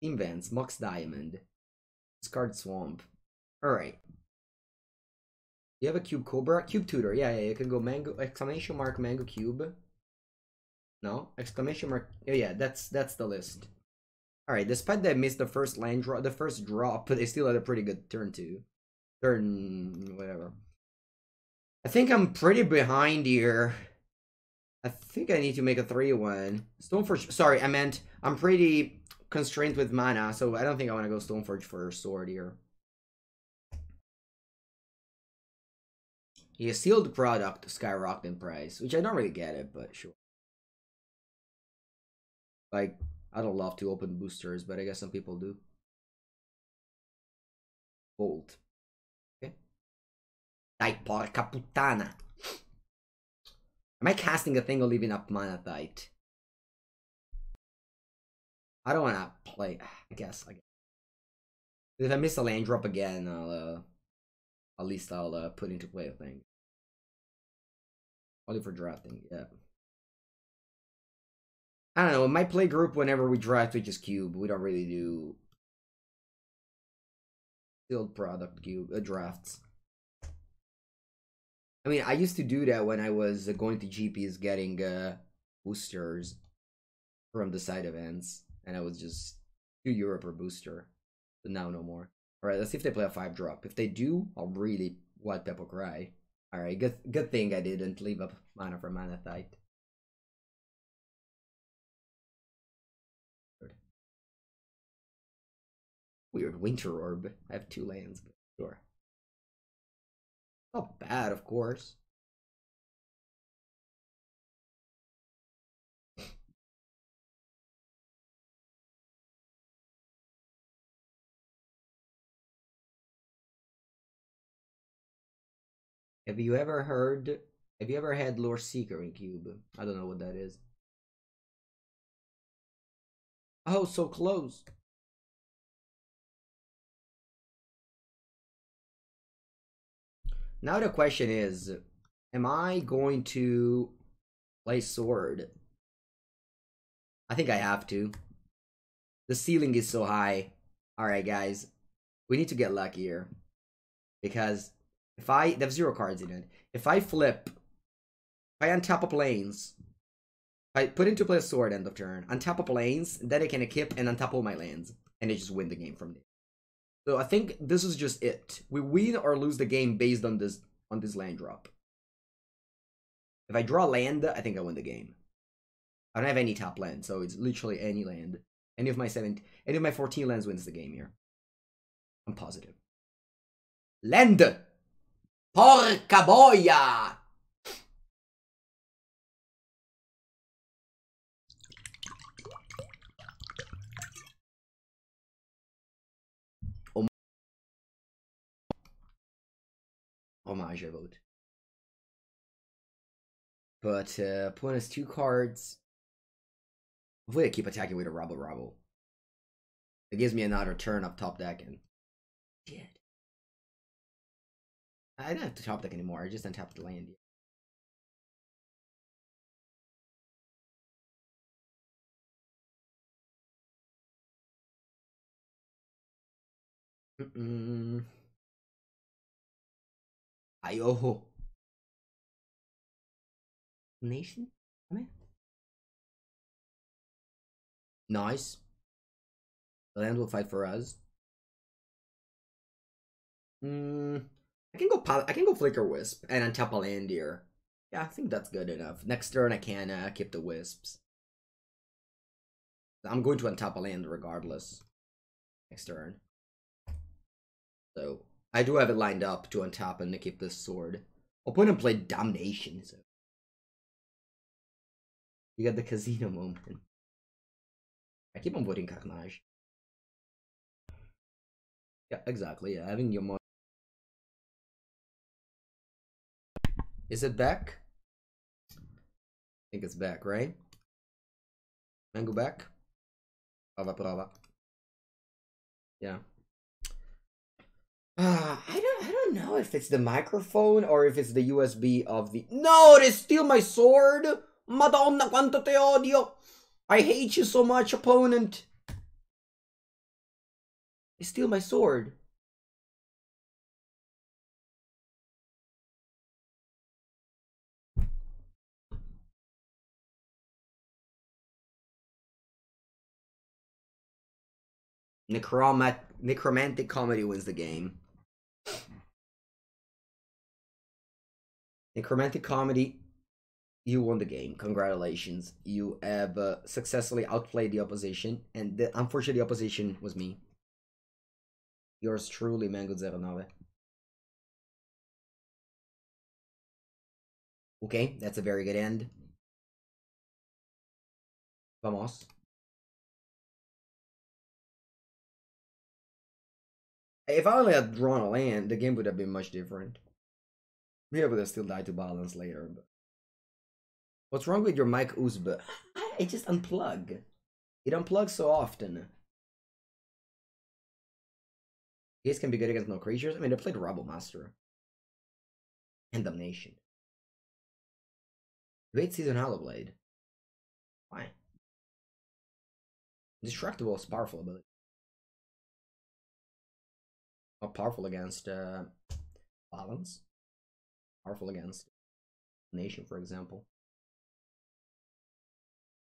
Speaker 1: Invents, Mox Diamond. Discard Swamp. Alright. You have a Cube Cobra? Cube Tutor. Yeah, you can go exclamation mark MenguCube. No? Exclamation mark. Yeah, that's the list. Alright, despite that I missed the first land drop, the first drop, they still had a pretty good turn 2. Turn whatever. I think I'm pretty behind here. I think I need to make a 3-1. Stoneforge. Sorry, I meant I'm pretty constrained with mana, so I don't think I want to go Stoneforge for Sword here. He sealed product skyrocketed in price, which I don't really get it, but sure. Like, I don't love to open boosters, but I guess some people do. Bolt. Okay. Dai, porca puttana. Am I casting a thing or leaving up mana tight? I don't want to play. I guess. If I miss a land drop again, at least I'll put into play a thing. Only for drafting, yeah. I don't know. In my play group, whenever we draft, we just cube. We don't really do sealed product cube drafts. I mean, I used to do that when I was going to GPs getting boosters from the side events, and I was just €2 per booster. But now no more. All right, let's see if they play a 5-drop. If they do, I'll really White Pepper Cry. All right, good thing I didn't leave up mana for mana tight. Weird Winter Orb. I have 2 lands, but sure. Not bad, of course. Have you ever had Lore Seeker in Cube? I don't know what that is. Oh, so close. Now the question is, am I going to play Sword? I think I have to. The ceiling is so high. Alright, guys. We need to get luckier. Because they have 0 cards in it. If I flip, if I untap a planes, I put into play a sword end of turn, untap up lanes, then I can equip and untap all my lands, and I just win the game from there. So I think this is just it. We win or lose the game based on this land drop. If I draw land, I think I win the game. I don't have any top land, so it's literally any land. Any of my 14 lands wins the game here. I'm positive. Land! Porca boia! Homage, I vote. But opponent has 2 cards. Hopefully I keep attacking with a Rubble. It gives me another turn up top deck and shit. I don't have to top deck anymore, I just untap the land. Ayo. Nation? Come in. Nice. The land will fight for us. I can go Flicker Wisp and untap a land here. Yeah, I think that's good enough. Next turn I can keep the Wisps. I'm going to untap a land regardless. Next turn. So I do have it lined up to untap and keep this sword. Opponent played Damnation, so you got the casino moment. I keep on voting Carnage. Yeah, exactly. Yeah, having your money. Is it back? I think it's back, right? Mango back. Prova. Yeah. I don't know if it's the microphone or if it's the USB of the. No, they steal my sword. Madonna quanto te odio. I hate you so much, opponent. They steal my sword. Necromantic Comedy wins the game. Necromantic Comedy, you won the game. Congratulations. You have successfully outplayed the opposition, and unfortunately the opposition was me. Yours truly, Mango09. Okay, that's a very good end. Vamos. If I only had drawn a land, the game would have been much different. Maybe I would have still died to balance later. But what's wrong with your mic, Uzbe? I just unplug. It unplugs so often. These can be good against no creatures. I mean, they played Rubble Master. And Damnation. Great Season Hallowblade. Why? Destructible is powerful ability. Not powerful against balance. Powerful against Nation, for example.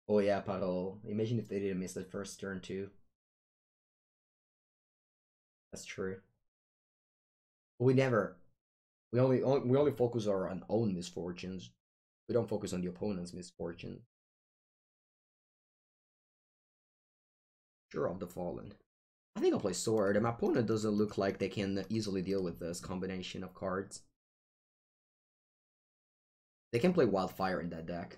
Speaker 1: Oh yeah, Parole. Imagine if they didn't miss the first turn too. That's true. We only focus on our own misfortunes. We don't focus on the opponent's misfortune. Sure of the Fallen. I think I'll play Sword, and my opponent doesn't look like they can easily deal with this combination of cards. They can play Wildfire in that deck.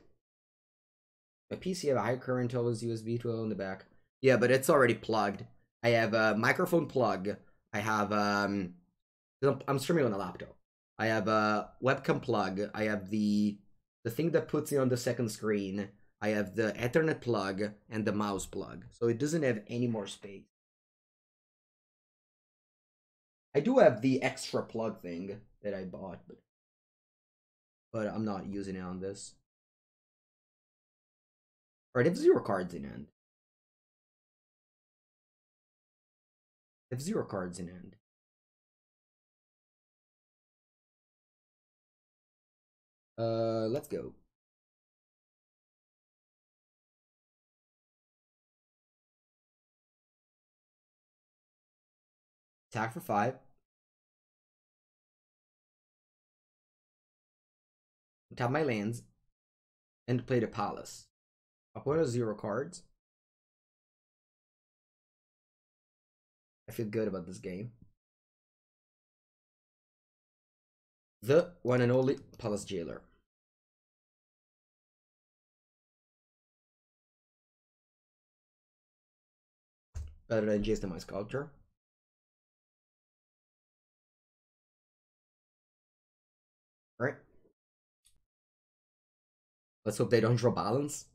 Speaker 1: My PC have a high current towards USB 12 in the back. Yeah, but it's already plugged. I have a microphone plug. I have I'm streaming on a laptop. I have a webcam plug. I have the thing that puts it on the second screen. I have the Ethernet plug and the mouse plug. So it doesn't have any more space. I do have the extra plug thing that I bought, but I'm not using it on this. Alright, I have 0 cards in hand. I have 0 cards in hand. Let's go. Attack for 5. Tap my lands. And play the palace. Opponent has 0 cards. I feel good about this game. The one and only Palace Jailer. Better than Jason My Sculpture. Alright. Let's hope they don't draw balance.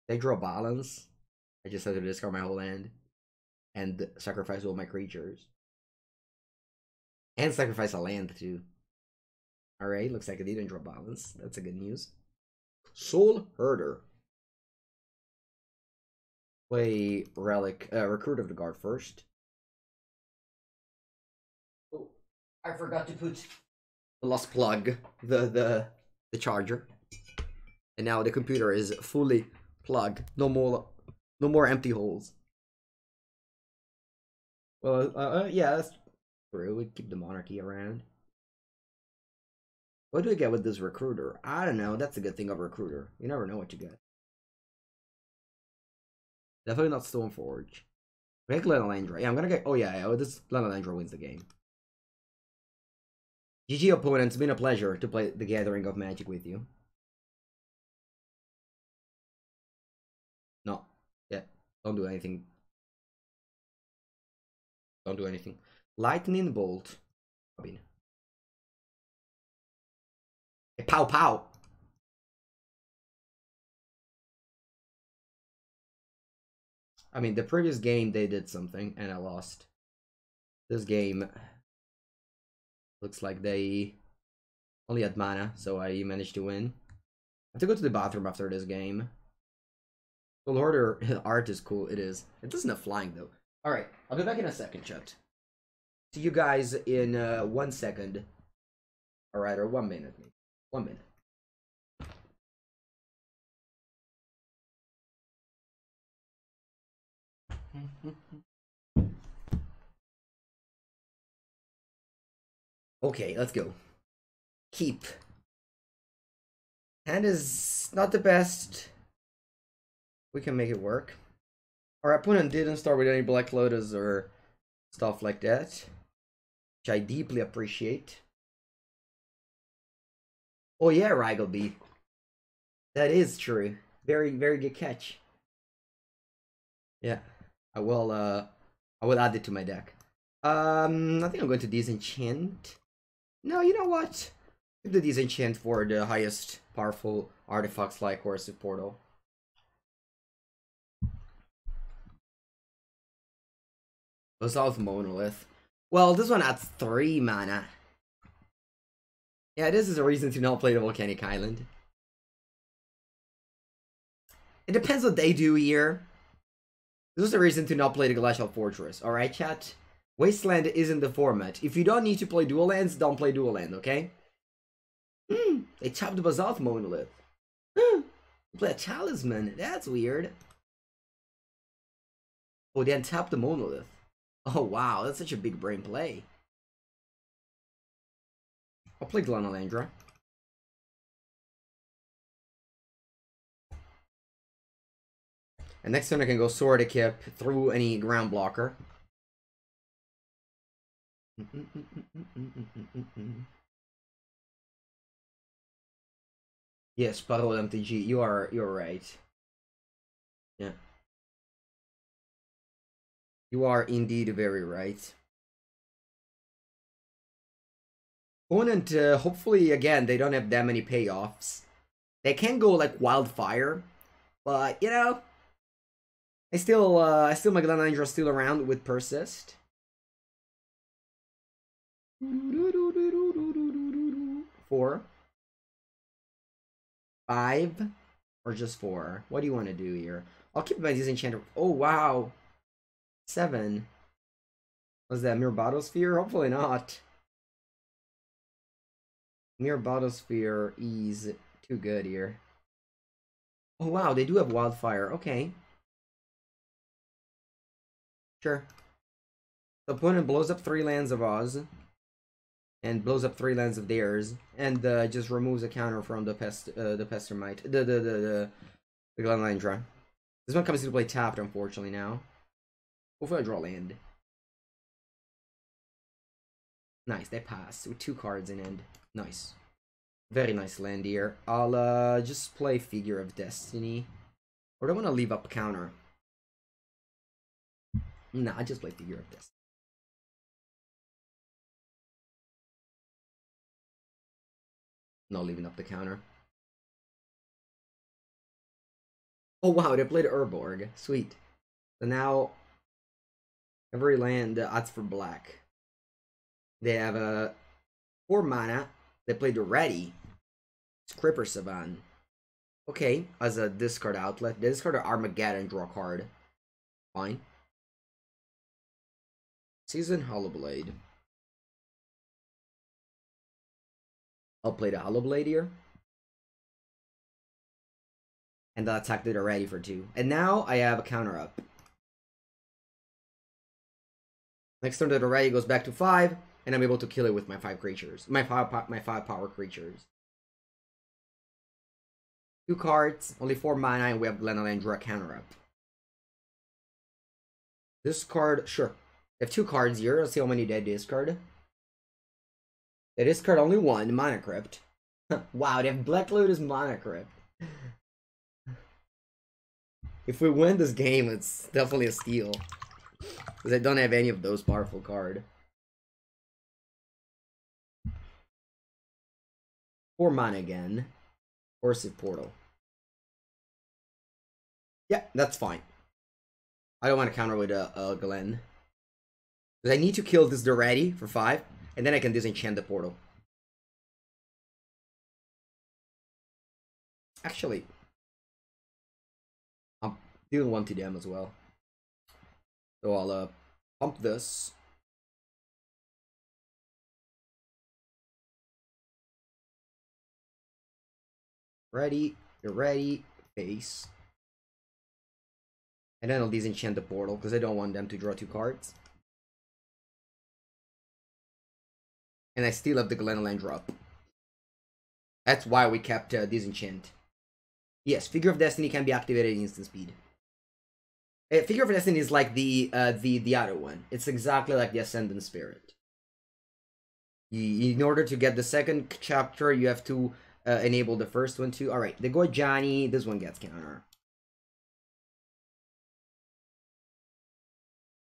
Speaker 1: They draw balance. I just have to discard my whole hand. And sacrifice all my creatures. And sacrifice a land too. Alright, looks like they didn't draw balance. That's a good news. Soul Herder. Play Relic, Recruit of the Guard first. Oh, I forgot to put the last plug, the charger. And now the computer is fully plugged. No more empty holes. Well, yeah, that's true. We keep the monarchy around. What do we get with this recruiter? I don't know. That's a good thing of a recruiter. You never know what you get. Definitely not Stoneforge. We get Glenalandra. Yeah, I'm gonna get. Oh yeah, this Glenalandra wins the game. GG opponents, it's been a pleasure to play the Gathering of Magic with you. No, yeah, don't do anything. Don't do anything. Lightning Bolt. Robin. Pow pow. I mean, the previous game they did something and I lost. This game looks like they only had mana, so I managed to win. I have to go to the bathroom after this game. Soul Hoarder art is cool. It is. It doesn't have flying though. All right, I'll be back in a second, chat. See you guys in 1 second. All right, or 1 minute, maybe. 1 minute. Okay, let's go. Keep. Hand is not the best. We can make it work. Our opponent didn't start with any Black Lotus or stuff like that, which I deeply appreciate. Oh yeah, Ryggleby. That is true. Very, very good catch. Yeah, I will add it to my deck. I think I'm going to disenchant. No, you know what? Keep the disenchant for the highest powerful artifacts like Coercive Portal. Basalt Monolith. Well, this one adds 3 mana. Yeah, this is a reason to not play the Volcanic Island. It depends what they do here. This is a reason to not play the Glacial Fortress. Alright, chat? Wasteland isn't the format. If you don't need to play dual lands, don't play dual land, okay? They tapped the Basalt Monolith. Play a Talisman. That's weird. Oh, they untapped the Monolith. Oh, wow. That's such a big brain play. I'll play Glenalandra. And next turn I can go Sword Equip through any ground blocker. Yes, Parole MTG, you're right. Yeah. You are indeed very right. Opponent, hopefully again they don't have that many payoffs. They can go like Wildfire, but you know, I still my Glenalandra still around with Persist. 4, 5, or just 4? What do you want to do here? I'll keep my Disenchanter. Oh wow, 7. Was that Mirror Battlesphere? Hopefully not. Mirror Battlesphere is too good here. Oh wow, they do have Wildfire. Okay. Sure. The opponent blows up 3 lands of Oz. And blows up 3 lands of theirs. And just removes a counter from the Pestermite. The Glenlandra. This one comes into play tapped, unfortunately, now. Hopefully I draw land. Nice, they pass with 2 cards in end. Nice. Very nice land here. I'll just play Figure of Destiny. Or do I want to leave up counter? Nah, I just play Figure of Destiny. No, leaving up the counter. Oh wow, they played Urborg. Sweet. So now every land odds for black. They have a 4 mana. They played the Ready. Scripper Savan. Okay, as a discard outlet. They discard Armageddon, draw a card. Fine. Season Hollowblade. I'll play the Hollowblade here. And the attack did already for 2. And now I have a counter up. Next turn the already goes back to 5. And I'm able to kill it with my 5 creatures. My 5 power creatures. 2 cards, only 4 mana, and we have Glenalandra counter up. This card, sure. I have 2 cards here. Let's see how many they discard. They discard only 1, Mana Crypt. Wow, they have Black Lotus Mana Crypt. If we win this game, it's definitely a steal. Because I don't have any of those powerful cards. 4 mana again. Corsive Portal. Yeah, that's fine. I don't want to counter with a Glen. Because I need to kill this Durati for 5. And then I can disenchant the portal. Actually, I'm dealing 1 to them as well. So I'll pump this. Ready, you're ready, face. And then I'll disenchant the portal because I don't want them to draw 2 cards. And I still have the Glenalandra up. That's why we kept disenchant. Yes, Figure of Destiny can be activated at instant speed. Figure of Destiny is like the other one. It's exactly like the Ascendant Spirit. In order to get the second chapter, you have to enable the first one too. Alright, they go Johnny. This one gets counter.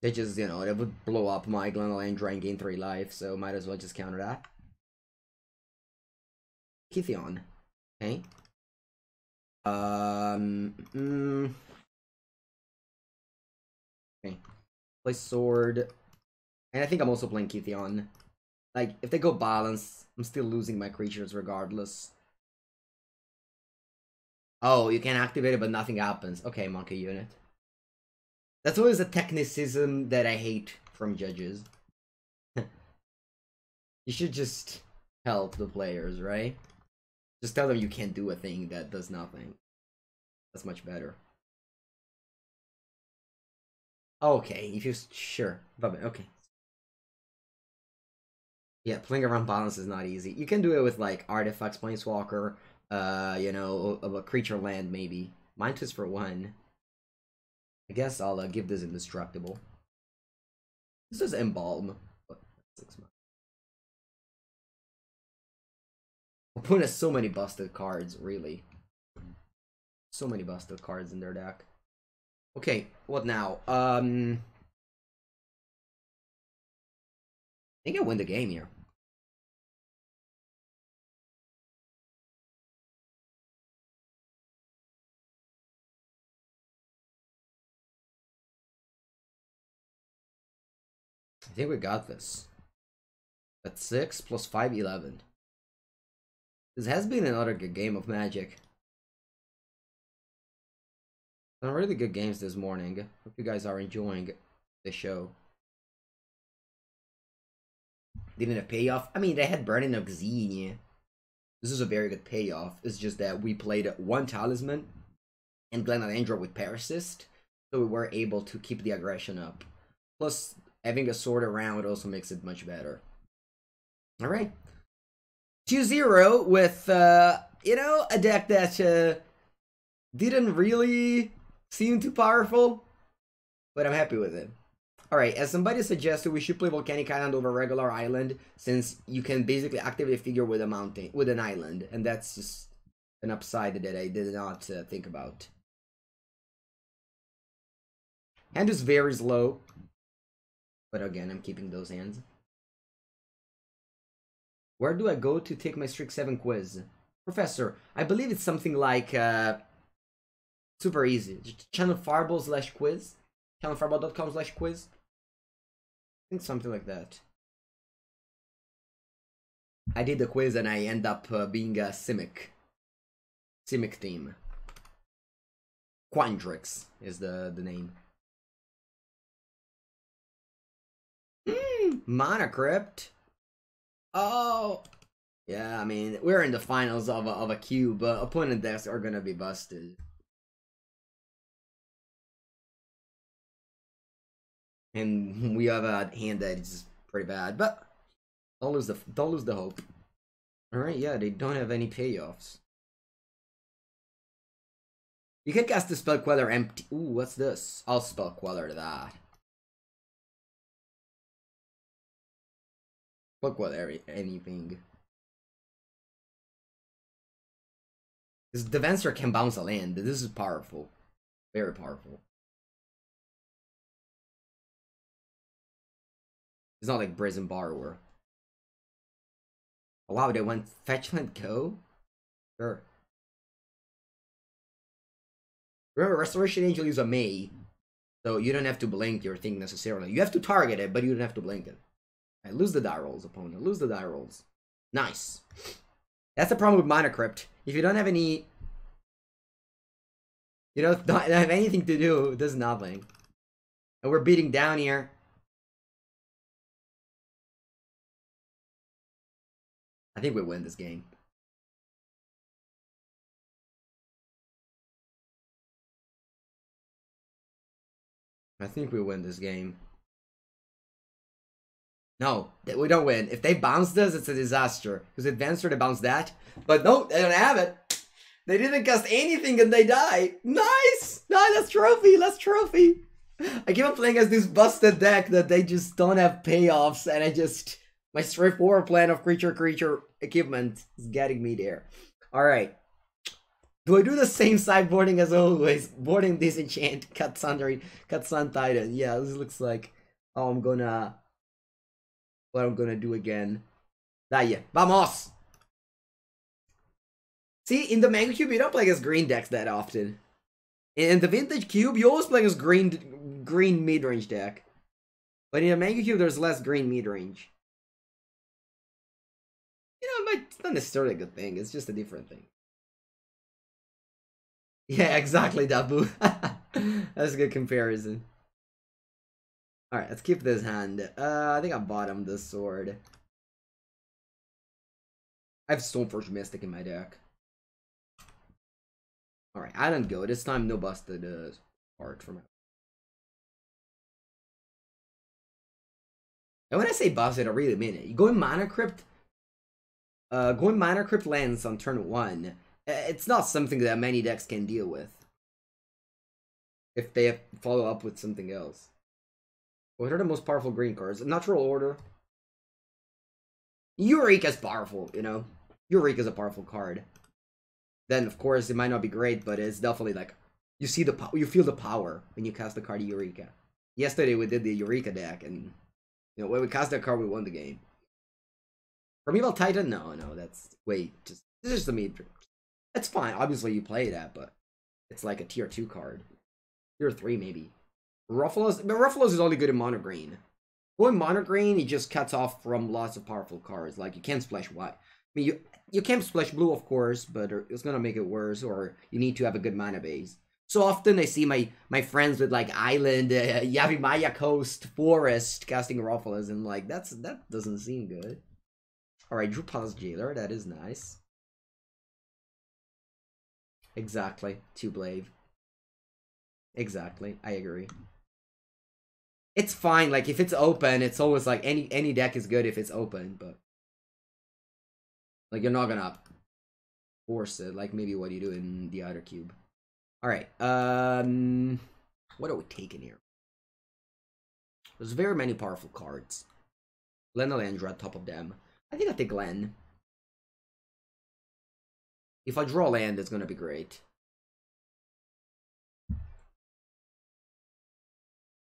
Speaker 1: They just, you know, they would blow up my Glenalandra and gain 3 life, so might as well just counter that. Kithion. Okay. Okay. Play Sword. And I think I'm also playing Kithion. Like, if they go balance, I'm still losing my creatures regardless. Oh, you can activate it, but nothing happens. Okay, Monkey Unit. That's always a technicism that I hate from judges. You should just help the players, right? Just tell them you can't do a thing that does nothing. That's much better. Okay, if you sure, okay. Yeah, playing around balance is not easy. You can do it with like artifacts, planeswalker, you know, a creature land maybe. Mine is for 1. I guess I'll give this indestructible. This is Embalm. 6 months. Opponent has so many busted cards, really. So many busted cards in their deck. Okay, what now? I think I win the game here. I think we got this. That's 6 plus 5, 11. This has been another good game of Magic. Some really good games this morning. Hope you guys are enjoying the show. Didn't have payoff. I mean, they had Burning of Xenia. This is a very good payoff. It's just that we played 1 Talisman and Glenalandra with Parasist, so we were able to keep the aggression up. Plus, having a sword around also makes it much better. All right. 2-0 with, you know, a deck that didn't really seem too powerful, but I'm happy with it. Alright, as somebody suggested, we should play Volcanic Island over regular island, since you can basically activate a figure with a mountain, with an island, and that's just an upside that I did not think about. Hand is very slow, but again, I'm keeping those hands. Where do I go to take my Streak 7 quiz? Professor, I believe it's something like, super easy. Just channel fireball/quiz. Channelfireball.com/quiz. I think something like that. I did the quiz and I end up being a Simic. Simic team. Quandrix is the name. Mana Crypt. Oh. Yeah, I mean, we're in the finals of a cube. Opponent decks are gonna be busted. And we have a hand that is pretty bad, but don't lose the hope. Alright, yeah, they don't have any payoffs. You can cast the Spell Queller empty. Ooh, what's this? I'll Spell Queller that. Spell Queller anything. This Devancer can bounce a land. This is powerful. Very powerful. It's not like Brazen Borrower. Oh, wow, they went fetch land go? Sure. Remember, Restoration Angel is a May, so you don't have to blink your thing necessarily. You have to target it, but you don't have to blink it. Right, lose the die rolls, opponent. Lose the die rolls. Nice. That's the problem with Mana Crypt. If you don't have any... You don't have anything to do, it does nothing. And we're beating down here. I think we win this game. I think we win this game. No, we don't win. If they bounce this, it's a disaster. Because Advancer, they bounce that. But no, they don't have it. They didn't cast anything and they die. Nice! No, that's trophy. That's trophy. I keep on playing as this busted deck that they just don't have payoffs. And I just... My straightforward plan of creature equipment is getting me there. Alright. Do I do the same sideboarding as always? Boarding Disenchant, cut Sun Titan. Yeah, this looks like what I'm gonna do again. Dale, vamos! See, in the MenguCube, you don't play against green decks that often. In the Vintage Cube, you always play against green mid-range deck. But in the MenguCube, there's less green mid-range. You know, it's not necessarily a good thing. It's just a different thing. Yeah, exactly, Dabu. That's a good comparison. Alright, let's keep this hand. I think I bottomed this sword. I have Stoneforge Mystic in my deck. Alright, I don't go. This time, no busted art for me. And when I say busted, I really mean it. You go in Mana Crypt. Going Mana Crypt lands on turn 1. It's not something that many decks can deal with. If they follow up with something else. What are the most powerful green cards? Natural Order. Eureka's powerful, you know. Eureka's a powerful card. Then, of course, it might not be great, but it's definitely like... You feel the power when you cast the card Eureka. Yesterday we did the Eureka deck, and... You know, when we cast that card, we won the game. Primeval Titan? No, that's... Wait, this is just a mid. That's fine. Obviously, you play that, but... It's like a tier 2 card. Tier 3, maybe. Ruffalos? But Ruffalos is only good in mono green. Going mono green, he just cuts off from lots of powerful cards. Like, you can't splash white. I mean, you can't splash blue, of course, but it's gonna make it worse, or you need to have a good mana base. So often I see my friends with, like, Island, Yavimaya Coast, Forest, casting Ruffalos, and, like, that doesn't seem good. Alright, Drew Palace Jailer, that is nice. Exactly, 2 Blade. Exactly, I agree. It's fine. Like if it's open, it's always like any deck is good if it's open, but like you're not gonna force it like maybe what you do in the other cube. All right. What are we taking here? There's very many powerful cards. Glen Andrea, top of them. I think I take Glen. If I draw land, it's gonna be great.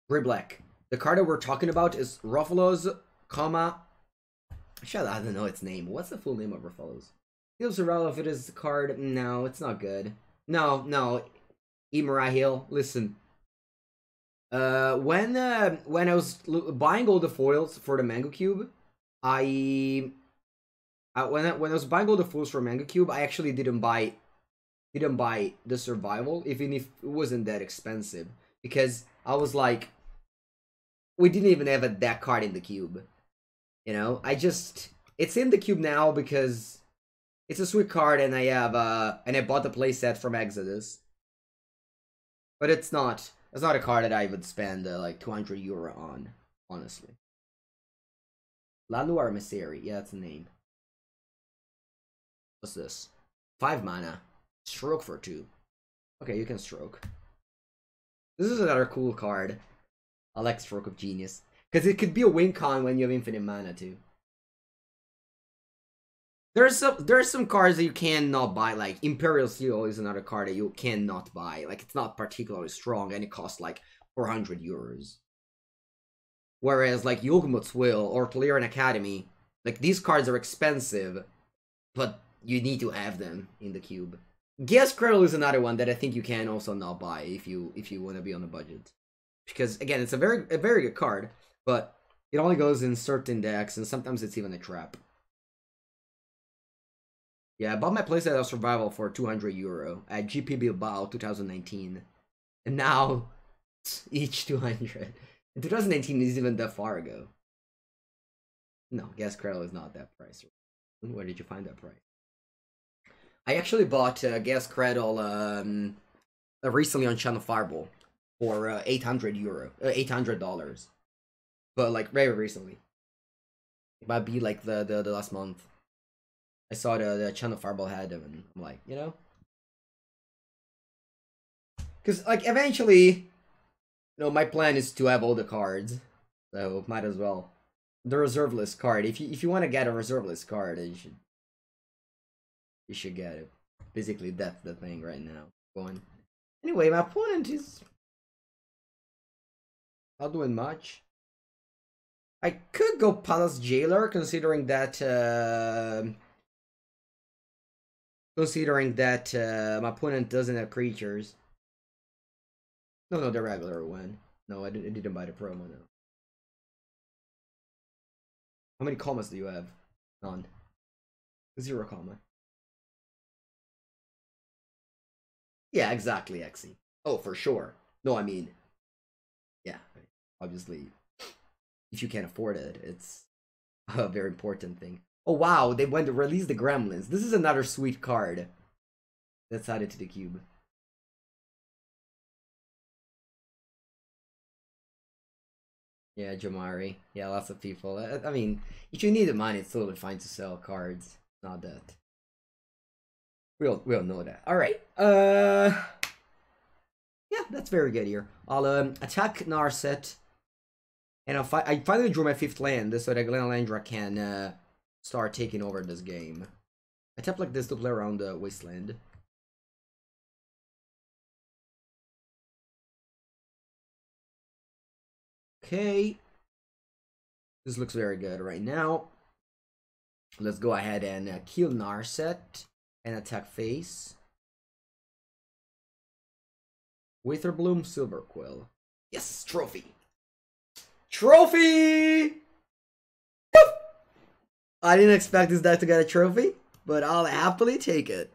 Speaker 1: Gray Black. The card that we're talking about is Ruffalo's, comma. Shut up, I don't know its name. What's the full name of Ruffalo's? Feels irrelevant if it is the card. No, it's not good. No. Emerahil, listen. When I was buying all the foils for the MenguCube, when I was buying all the foils for MenguCube, I actually didn't buy the survival, even if it wasn't that expensive, because I was like, we didn't even have that card in the cube. You know, it's in the cube now because it's a sweet card, and I bought the playset from Exodus. But it's not a card that I would spend like 200 euro on, honestly. La Noire Messeri, yeah, that's the name. What's this? 5 mana. Stroke for 2. Okay, you can stroke. This is another cool card. I like Stroke of Genius. Because it could be a win con when you have infinite mana too. There's some cards that you cannot buy, like Imperial Seal is another card that you cannot buy. Like it's not particularly strong and it costs like 400 euros. Whereas like Yugmoth's Will or Tolerian Academy, like these cards are expensive, but you need to have them in the cube. Gas Cradle is another one that I think you can also not buy if you want to be on a budget. Because again, it's a very good card, but it only goes in certain decks and sometimes it's even a trap. Yeah, I bought my playset of Survival for 200 euro at GP Bilbao 2019. And now, each 200. And 2019 isn't even that far ago. No, Gas Cradle is not that price. Where did you find that price? I actually bought Gas Cradle recently on Channel Fireball for 800 euro, $800. But like very recently. It might be like the last month. I saw the Channel Fireball had them, and I'm like, you know, because like eventually, you know, my plan is to have all the cards, so might as well. The reserve list card. If you want to get a reserve list card, you should get it. Basically, that's the thing right now. Going. Anyway, my opponent is not doing much. I could go Palace Jailer, considering that my opponent doesn't have creatures. No, the regular one. No, I didn't buy the promo, no. How many commas do you have? None. 0 comma. Yeah, exactly, Exy. Oh, for sure. No, I mean, yeah, obviously, if you can't afford it, it's a very important thing. Oh wow, they went to release the Gremlins. This is another sweet card that's added to the cube. Yeah, Jamari. Yeah, lots of people. I mean, if you need the money, it's totally fine to sell cards. Not that. We all know that. All right. Yeah, that's very good here. I'll attack Narset, and I finally drew my 5th land so that Glen Andrea can start taking over this game. I tap like this to play around the Wasteland. Okay. This looks very good right now. Let's go ahead and kill Narset and attack face. Witherbloom, Silverquill. Yes, trophy! Trophy! I didn't expect this deck to get a trophy, but I'll happily take it.